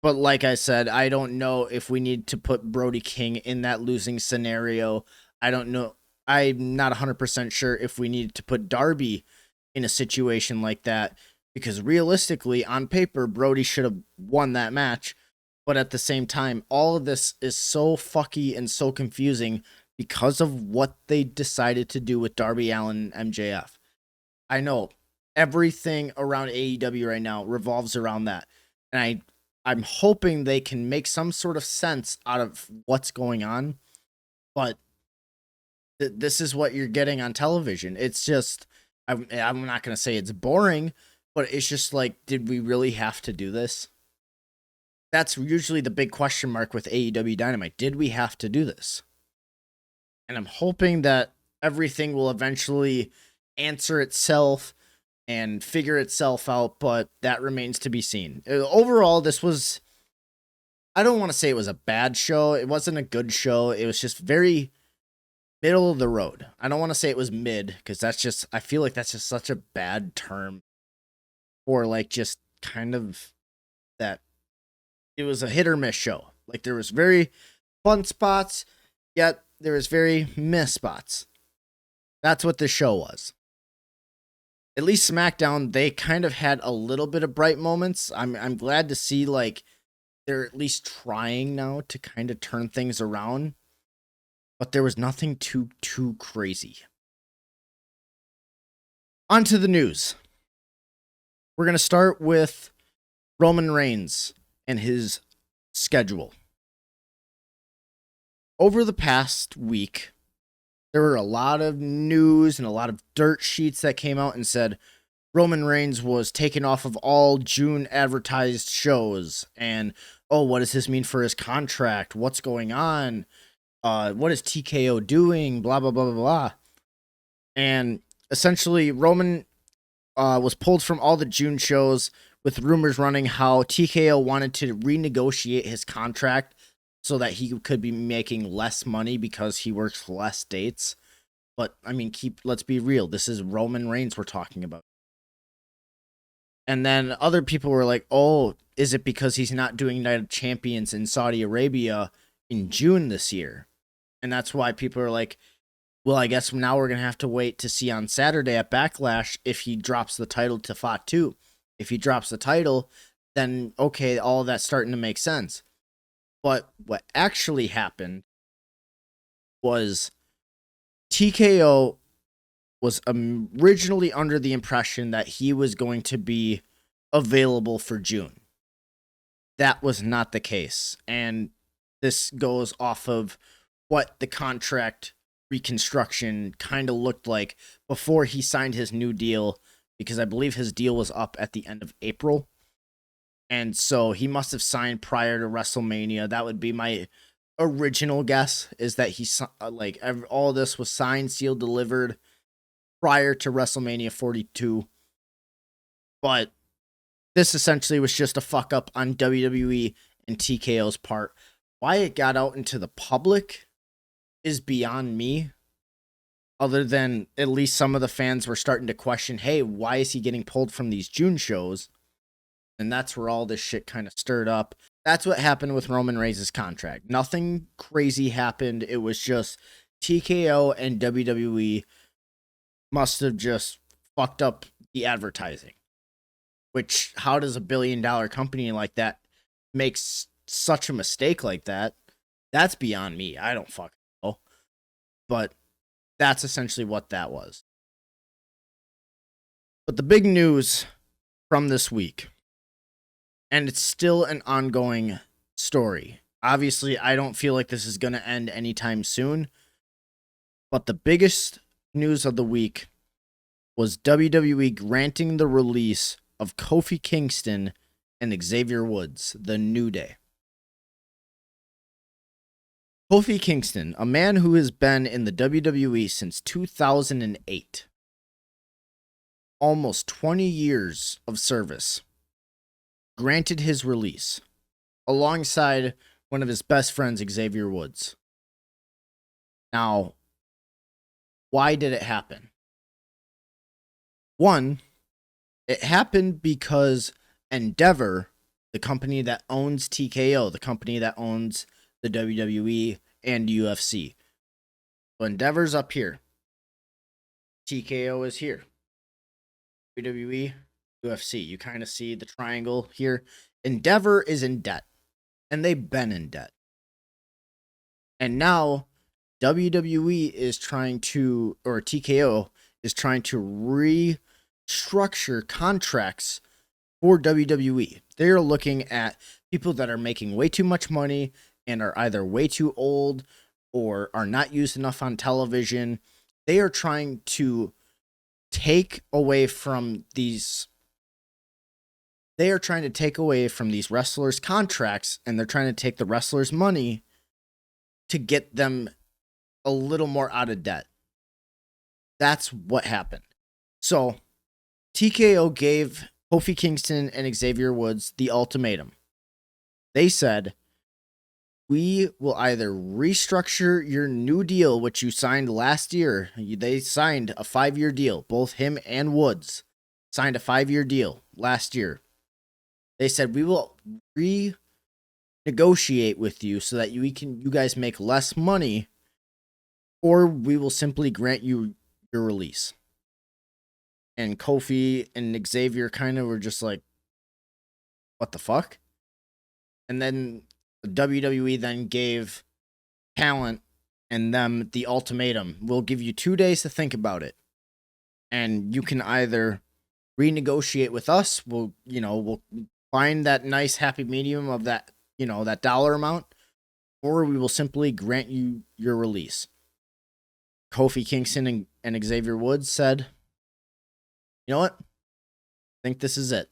But like I said, I don't know if we need to put Brody King in that losing scenario. I don't know. I'm not 100% sure if we needed to put Darby in a situation like that. Because realistically, on paper, Brody should have won that match. But at the same time, all of this is so fucky and so confusing because of what they decided to do with Darby Allin and MJF. I know everything around AEW right now revolves around that. And I'm hoping they can make some sort of sense out of what's going on. But this is what you're getting on television. It's just, I'm not going to say it's boring, but it's just like, did we really have to do this? That's usually the big question mark with AEW Dynamite. Did we have to do this? And I'm hoping that everything will eventually answer itself and figure itself out, but that remains to be seen. Overall, this was, I don't want to say it was a bad show. It wasn't a good show. It was just very middle of the road. I don't want to say it was mid, because that's just, I feel like that's just such a bad term for like just kind of that. It was a hit or miss show. Like there was very fun spots, yet there was very miss spots. That's what this show was. At least SmackDown, they kind of had a little bit of bright moments. I'm glad to see like they're at least trying now to kind of turn things around. But there was nothing too crazy. On to the news. We're going to start with Roman Reigns and his schedule. Over the past week, there were a lot of news and a lot of dirt sheets that came out and said Roman Reigns was taken off of all June advertised shows. And, oh, what does this mean for his contract? What's going on? What is TKO doing? Blah, blah, blah, blah, blah. And essentially, Roman was pulled from all the June shows with rumors running how TKO wanted to renegotiate his contract so that he could be making less money because he works less dates. But, I mean, let's be real. This is Roman Reigns we're talking about. And then other people were like, oh, is it because he's not doing Night of Champions in Saudi Arabia in June this year? And that's why people are like, well, I guess now we're going to have to wait to see on Saturday at Backlash if he drops the title to Fatu. If he drops the title, then okay, all that's starting to make sense. But what actually happened was TKO was originally under the impression that he was going to be available for June. That was not the case. And this goes off of what the contract reconstruction kind of looked like before he signed his new deal, because I believe his deal was up at the end of April. And so he must have signed prior to WrestleMania. That would be my original guess, is that he all this was signed, sealed, delivered prior to WrestleMania 42. But this essentially was just a fuck up on WWE and TKO's part. Why it got out into the public is beyond me. Other than at least some of the fans were starting to question, hey, why is he getting pulled from these June shows? And that's where all this shit kind of stirred up. That's what happened with Roman Reigns' contract. Nothing crazy happened. It was just TKO and WWE must have just fucked up the advertising. Which, how does a $1 billion company like that make such a mistake like that? That's beyond me. I don't fucking know. But that's essentially what that was. But the big news from this week, and it's still an ongoing story. Obviously, I don't feel like this is going to end anytime soon. But the biggest news of the week was WWE granting the release of Kofi Kingston and Xavier Woods, the New Day. Kofi Kingston, a man who has been in the WWE since 2008. Almost 20 years of service. Granted his release, alongside one of his best friends, Xavier Woods. Now, why did it happen? One, it happened because Endeavor, the company that owns TKO, the company that owns the WWE and UFC. So Endeavor's up here. TKO is here. WWE, UFC. You kind of see the triangle here. Endeavor is in debt. And they've been in debt. And now WWE is trying to, or TKO is trying to restructure contracts for WWE. They're looking at people that are making way too much money and are either way too old or are not used enough on television. They are trying to take away from these. They are trying to take away from these wrestlers' contracts, and they're trying to take the wrestlers' money to get them a little more out of debt. That's what happened. So, TKO gave Kofi Kingston and Xavier Woods the ultimatum. They said, we will either restructure your new deal, which you signed last year. They signed a 5-year deal. Both him and Woods signed a 5-year deal last year. They said, we will renegotiate with you so that you guys make less money, or we will simply grant you your release. And Kofi and Xavier kind of were just like, what the fuck? And then WWE then gave talent and them the ultimatum. We'll give you 2 days to think about it. And you can either renegotiate with us. We'll find that nice happy medium of that, that dollar amount, or we will simply grant you your release. Kofi Kingston and Xavier Woods said, you know what? I think this is it.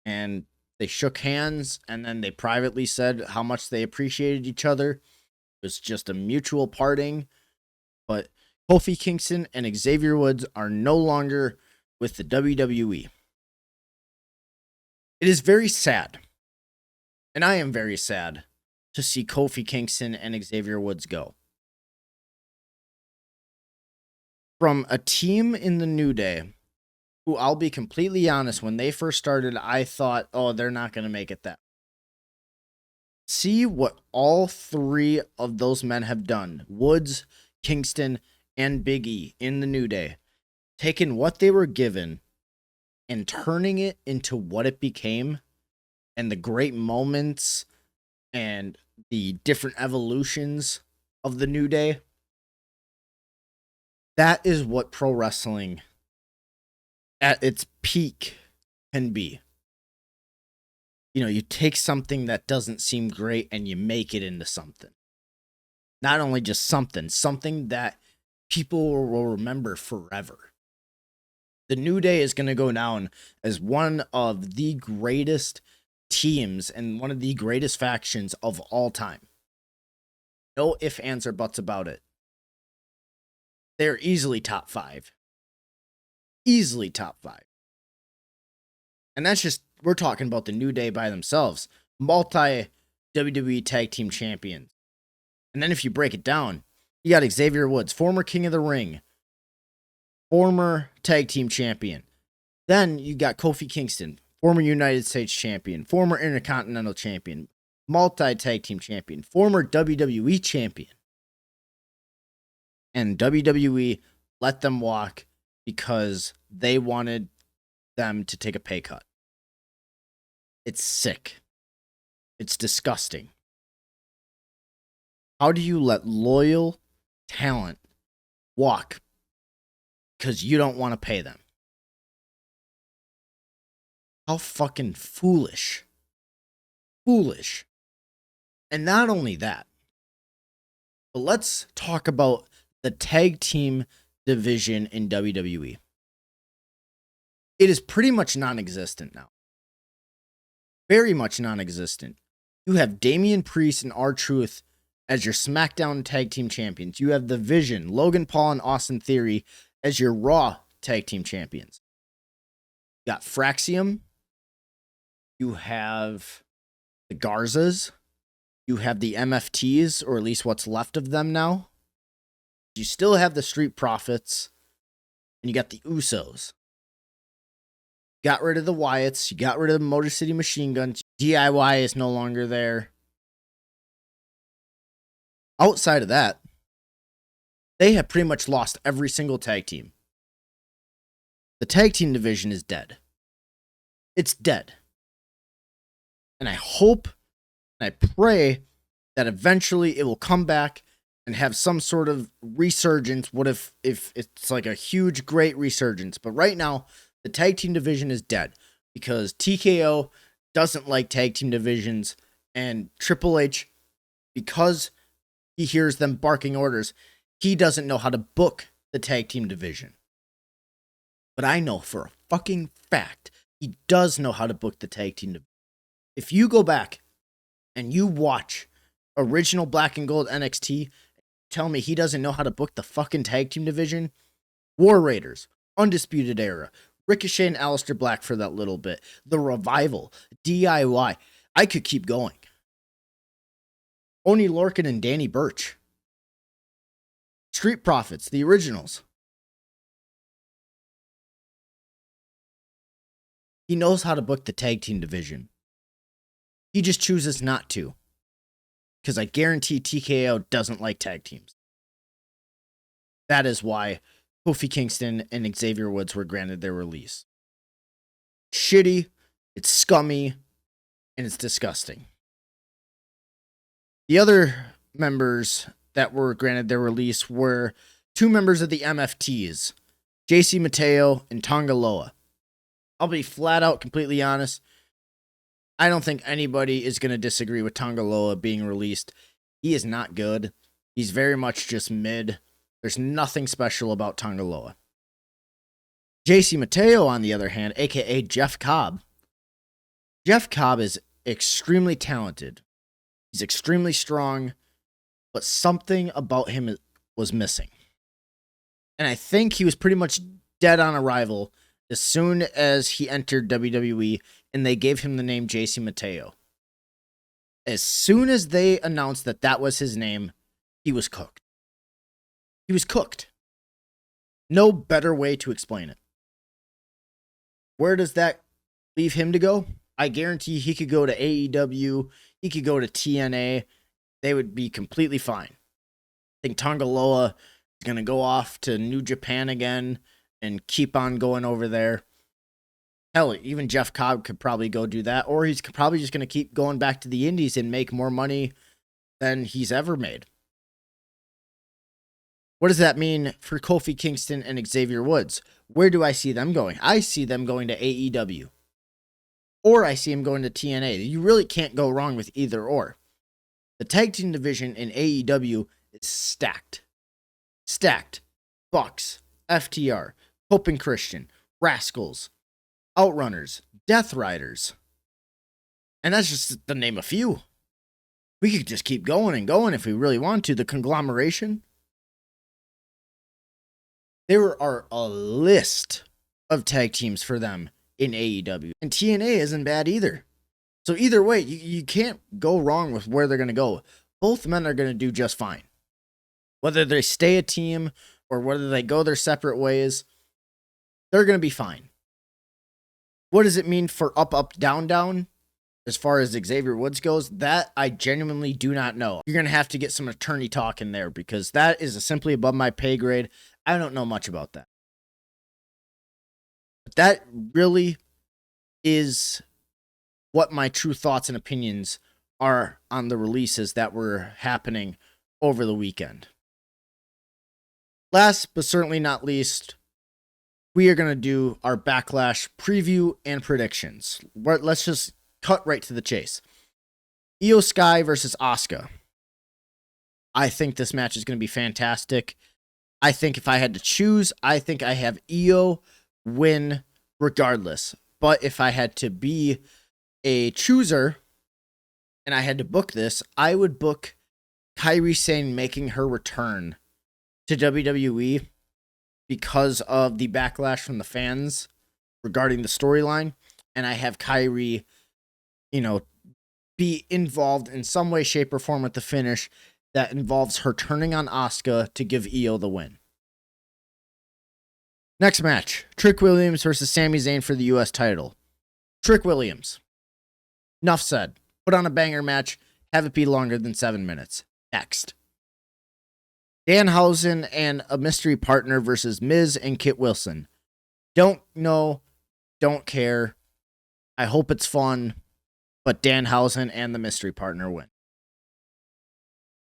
And they shook hands, and then they privately said how much they appreciated each other. It was just a mutual parting. But Kofi Kingston and Xavier Woods are no longer with the WWE. It is very sad, and I am very sad to see Kofi Kingston and Xavier Woods go. From a team in the New Day, who, I'll be completely honest, when they first started, I thought, oh, they're not going to make it that. See what all three of those men have done, Woods, Kingston, and Big E in the New Day, taking what they were given and turning it into what it became, and the great moments and the different evolutions of the New Day. That is what pro wrestling at its peak can be. You take something that doesn't seem great and you make it into something. Not only just something that people will remember forever. The New Day is going to go down as one of the greatest teams and one of the greatest factions of all time. No ifs, ands, or buts about it. They're easily top 5. Easily top 5. And that's just, we're talking about the New Day by themselves. Multi WWE Tag Team Champions. And then if you break it down, you got Xavier Woods, former King of the Ring, former Tag Team Champion. Then you got Kofi Kingston, former United States Champion, former Intercontinental Champion, multi-Tag Team Champion, former WWE Champion. And WWE let them walk because they wanted them to take a pay cut. It's sick. It's disgusting. How do you let loyal talent walk because you don't want to pay them? How fucking foolish. Foolish. And not only that, but let's talk about the tag team division in WWE. It is pretty much non-existent now. Very much non-existent. You have Damian Priest and R-Truth as your SmackDown Tag Team Champions. You have The Vision, Logan Paul and Austin Theory as your Raw Tag Team Champions. You got Fraxium. You have the Garzas. You have the MFTs, or at least what's left of them now. You still have the Street Profits. And you got the Usos. Got rid of the Wyatts. You got rid of the Motor City Machine Guns. DIY is no longer there. Outside of that, they have pretty much lost every single tag team. The tag team division is dead. It's dead. And I hope and I pray that eventually it will come back and have some sort of resurgence. What if it's like a huge, great resurgence? But right now, the tag team division is dead because TKO doesn't like tag team divisions, and Triple H, because he hears them barking orders, he doesn't know how to book the tag team division. But I know for a fucking fact he does know how to book the tag team division. If you go back and you watch original Black and Gold NXT, tell me he doesn't know how to book the fucking tag team division. War Raiders, Undisputed Era, Ricochet and Aleister Black for that little bit, The Revival, DIY. I could keep going. Oney Lorcan and Danny Burch. Street Profits, the originals. He knows how to book the tag team division. He just chooses not to. Because I guarantee TKO doesn't like tag teams. That is why Kofi Kingston and Xavier Woods were granted their release. Shitty, it's scummy, and it's disgusting. The other members that were granted their release were two members of the MFTs, JC Mateo and Tonga Loa. I'll be flat out completely honest. I don't think anybody is going to disagree with Tonga Loa being released. He is not good. He's very much just mid. There's nothing special about Tonga Loa. JC Mateo, on the other hand, aka Jeff Cobb. Jeff Cobb is extremely talented. He's extremely strong, but something about him was missing. And I think he was pretty much dead on arrival as soon as he entered WWE and they gave him the name JC Mateo. As soon as they announced that that was his name, he was cooked. He was cooked. No better way to explain it. Where does that leave him to go? I guarantee he could go to AEW. He could go to TNA. They would be completely fine. I think Tonga Loa is going to go off to New Japan again and keep on going over there. Hell, even Jeff Cobb could probably go do that. Or he's probably just going to keep going back to the Indies and make more money than he's ever made. What does that mean for Kofi Kingston and Xavier Woods? Where do I see them going? I see them going to AEW. Or I see him going to TNA. You really can't go wrong with either or. The tag team division in AEW is stacked. Stacked. Bucks, FTR, Hope and Christian, Rascals, Outrunners, Death Riders. And that's just to name a few. We could just keep going and going if we really want to. The conglomeration. There are a list of tag teams for them in AEW. And TNA isn't bad either. So either way, you can't go wrong with where they're going to go. Both men are going to do just fine. Whether they stay a team or whether they go their separate ways, they're going to be fine. What does it mean for up, up, down, down? As far as Xavier Woods goes, that I genuinely do not know. You're going to have to get some attorney talk in there because that is simply above my pay grade. I don't know much about that. But that really is what my true thoughts and opinions are on the releases that were happening over the weekend. Last but certainly not least, we are going to do our Backlash preview and predictions. Let's just cut right to the chase. Io Sky versus Asuka. I think this match is going to be fantastic. I think if I had to choose, I think I have Io win regardless. But if I had to be a chooser and I had to book this, I would book Kairi Sane making her return to WWE because of the backlash from the fans regarding the storyline. And I have Kairi, be involved in some way, shape, or form with the finish that involves her turning on Asuka to give Io the win. Next match, Trick Williams versus Sami Zayn for the US title. Trick Williams. Enough said. Put on a banger match. Have it be longer than 7 minutes. Next. Danhausen and a mystery partner versus Miz and Kit Wilson. Don't know. Don't care. I hope it's fun. But Danhausen and the mystery partner win.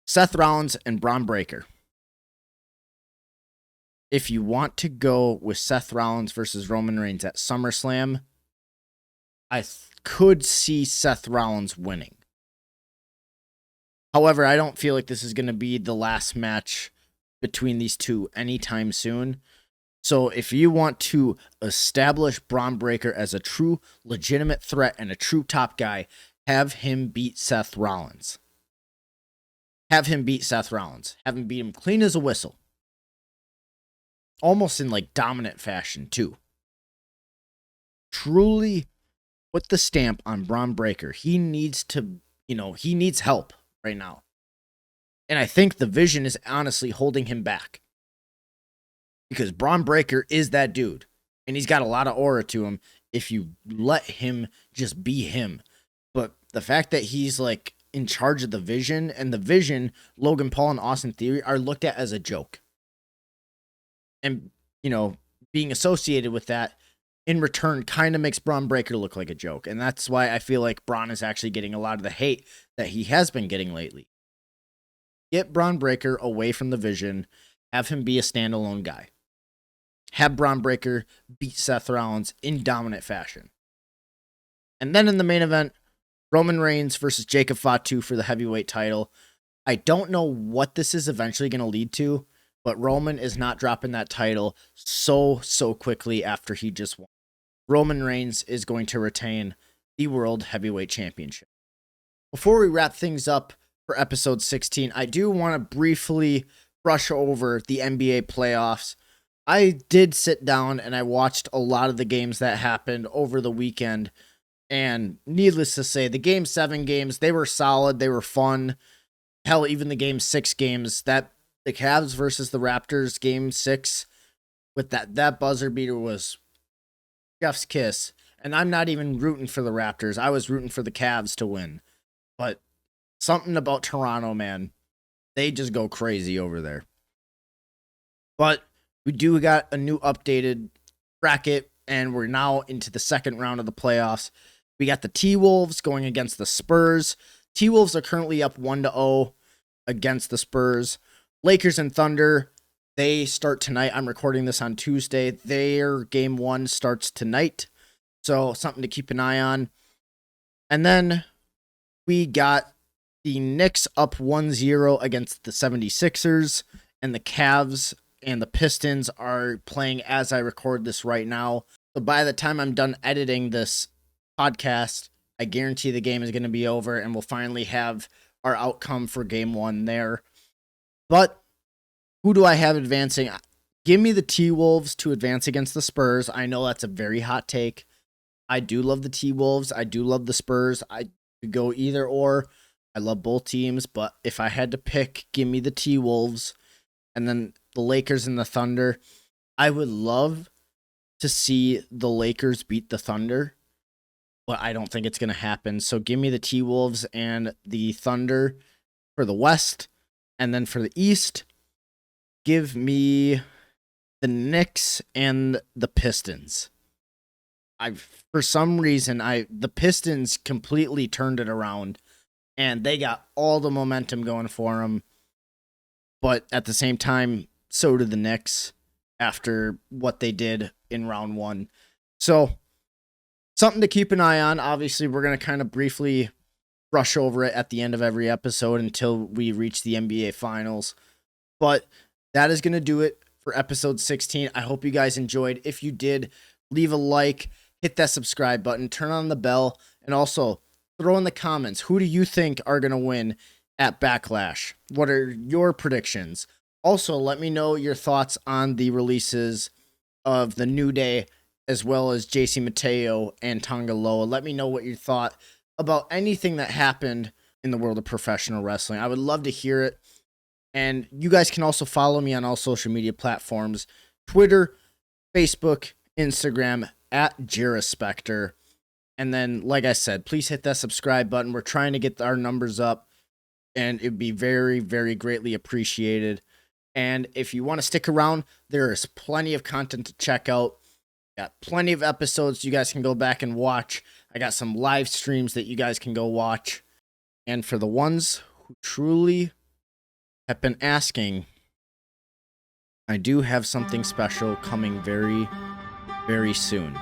Seth Rollins and Bron Breakker. If you want to go with Seth Rollins versus Roman Reigns at SummerSlam, I could see Seth Rollins winning. However, I don't feel like this is going to be the last match between these two anytime soon. So if you want to establish Bron Breakker as a true legitimate threat and a true top guy, have him beat Seth Rollins. Have him beat Seth Rollins. Have him beat him clean as a whistle. Almost in like dominant fashion too. Truly put the stamp on Bron Breakker. He needs to, he needs help right now. And I think the vision is honestly holding him back. Because Bron Breakker is that dude. And he's got a lot of aura to him if you let him just be him. But the fact that he's like in charge of the vision, and the vision, Logan Paul and Austin Theory are looked at as a joke. And, being associated with that in return kind of makes Bron Breakker look like a joke. And that's why I feel like Bron is actually getting a lot of the hate that he has been getting lately. Get Bron Breakker away from the vision. Have him be a standalone guy. Have Bron Breakker beat Seth Rollins in dominant fashion. And then in the main event, Roman Reigns versus Jacob Fatu for the heavyweight title. I don't know what this is eventually going to lead to, but Roman is not dropping that title so quickly after he just won. Roman Reigns is going to retain the World Heavyweight Championship. Before we wrap things up for episode 16, I do want to briefly brush over the NBA playoffs. I did sit down and I watched a lot of the games that happened over the weekend. And needless to say, the Game 7 games, they were solid. They were fun. Hell, even the Game 6 games, the Cavs versus the Raptors Game 6, with that buzzer beater was Jeff's kiss. And I'm not even rooting for the Raptors. I was rooting for the Cavs to win. But something about Toronto, man. They just go crazy over there. But we do got a new updated bracket, and we're now into the second round of the playoffs. We got the T-Wolves going against the Spurs. T-Wolves are currently up 1-0 against the Spurs. Lakers and Thunder, they start tonight. I'm recording this on Tuesday. Their game 1 starts tonight. So something to keep an eye on. And then we got the Knicks up 1-0 against the 76ers. And the Cavs and the Pistons are playing as I record this right now. So by the time I'm done editing this podcast, I guarantee the game is going to be over and we'll finally have our outcome for game 1 there. But who do I have advancing? Give me the T-Wolves to advance against the Spurs. I know that's a very hot take. I do love the T-Wolves. I do love the Spurs. I could go either or. I love both teams, but if I had to pick, give me the T-Wolves. And then the Lakers and the Thunder. I would love to see the Lakers beat the Thunder, but I don't think it's going to happen. So give me the T-Wolves and the Thunder for the West. And then for the East, give me the Knicks and the Pistons. For some reason, the Pistons completely turned it around, and they got all the momentum going for them. But at the same time, so did the Knicks. after what they did in round 1. So something to keep an eye on. Obviously, we're going to kind of briefly brush over it at the end of every episode until we reach the NBA Finals. But that is going to do it for episode 16. I hope you guys enjoyed. If you did, leave a like, hit that subscribe button, turn on the bell, and also throw in the comments, who do you think are going to win at Backlash? What are your predictions? Also, let me know your thoughts on the releases of the New Day as well as JC Mateo and Tonga Loa. Let me know what you thought about anything that happened in the world of professional wrestling. I would love to hear it. And you guys can also follow me on all social media platforms, Twitter, Facebook, Instagram, at JariSpectre. And then, like I said, please hit that subscribe button. We're trying to get our numbers up, and it'd be very, very greatly appreciated. And if you want to stick around, there is plenty of content to check out. Got plenty of episodes you guys can go back and watch. I got some live streams that you guys can go watch. And for the ones who truly have been asking, I do have something special coming very, very soon.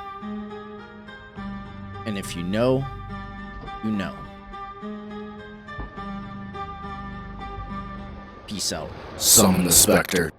And if you know, you know. Peace out. Summon the Spectre.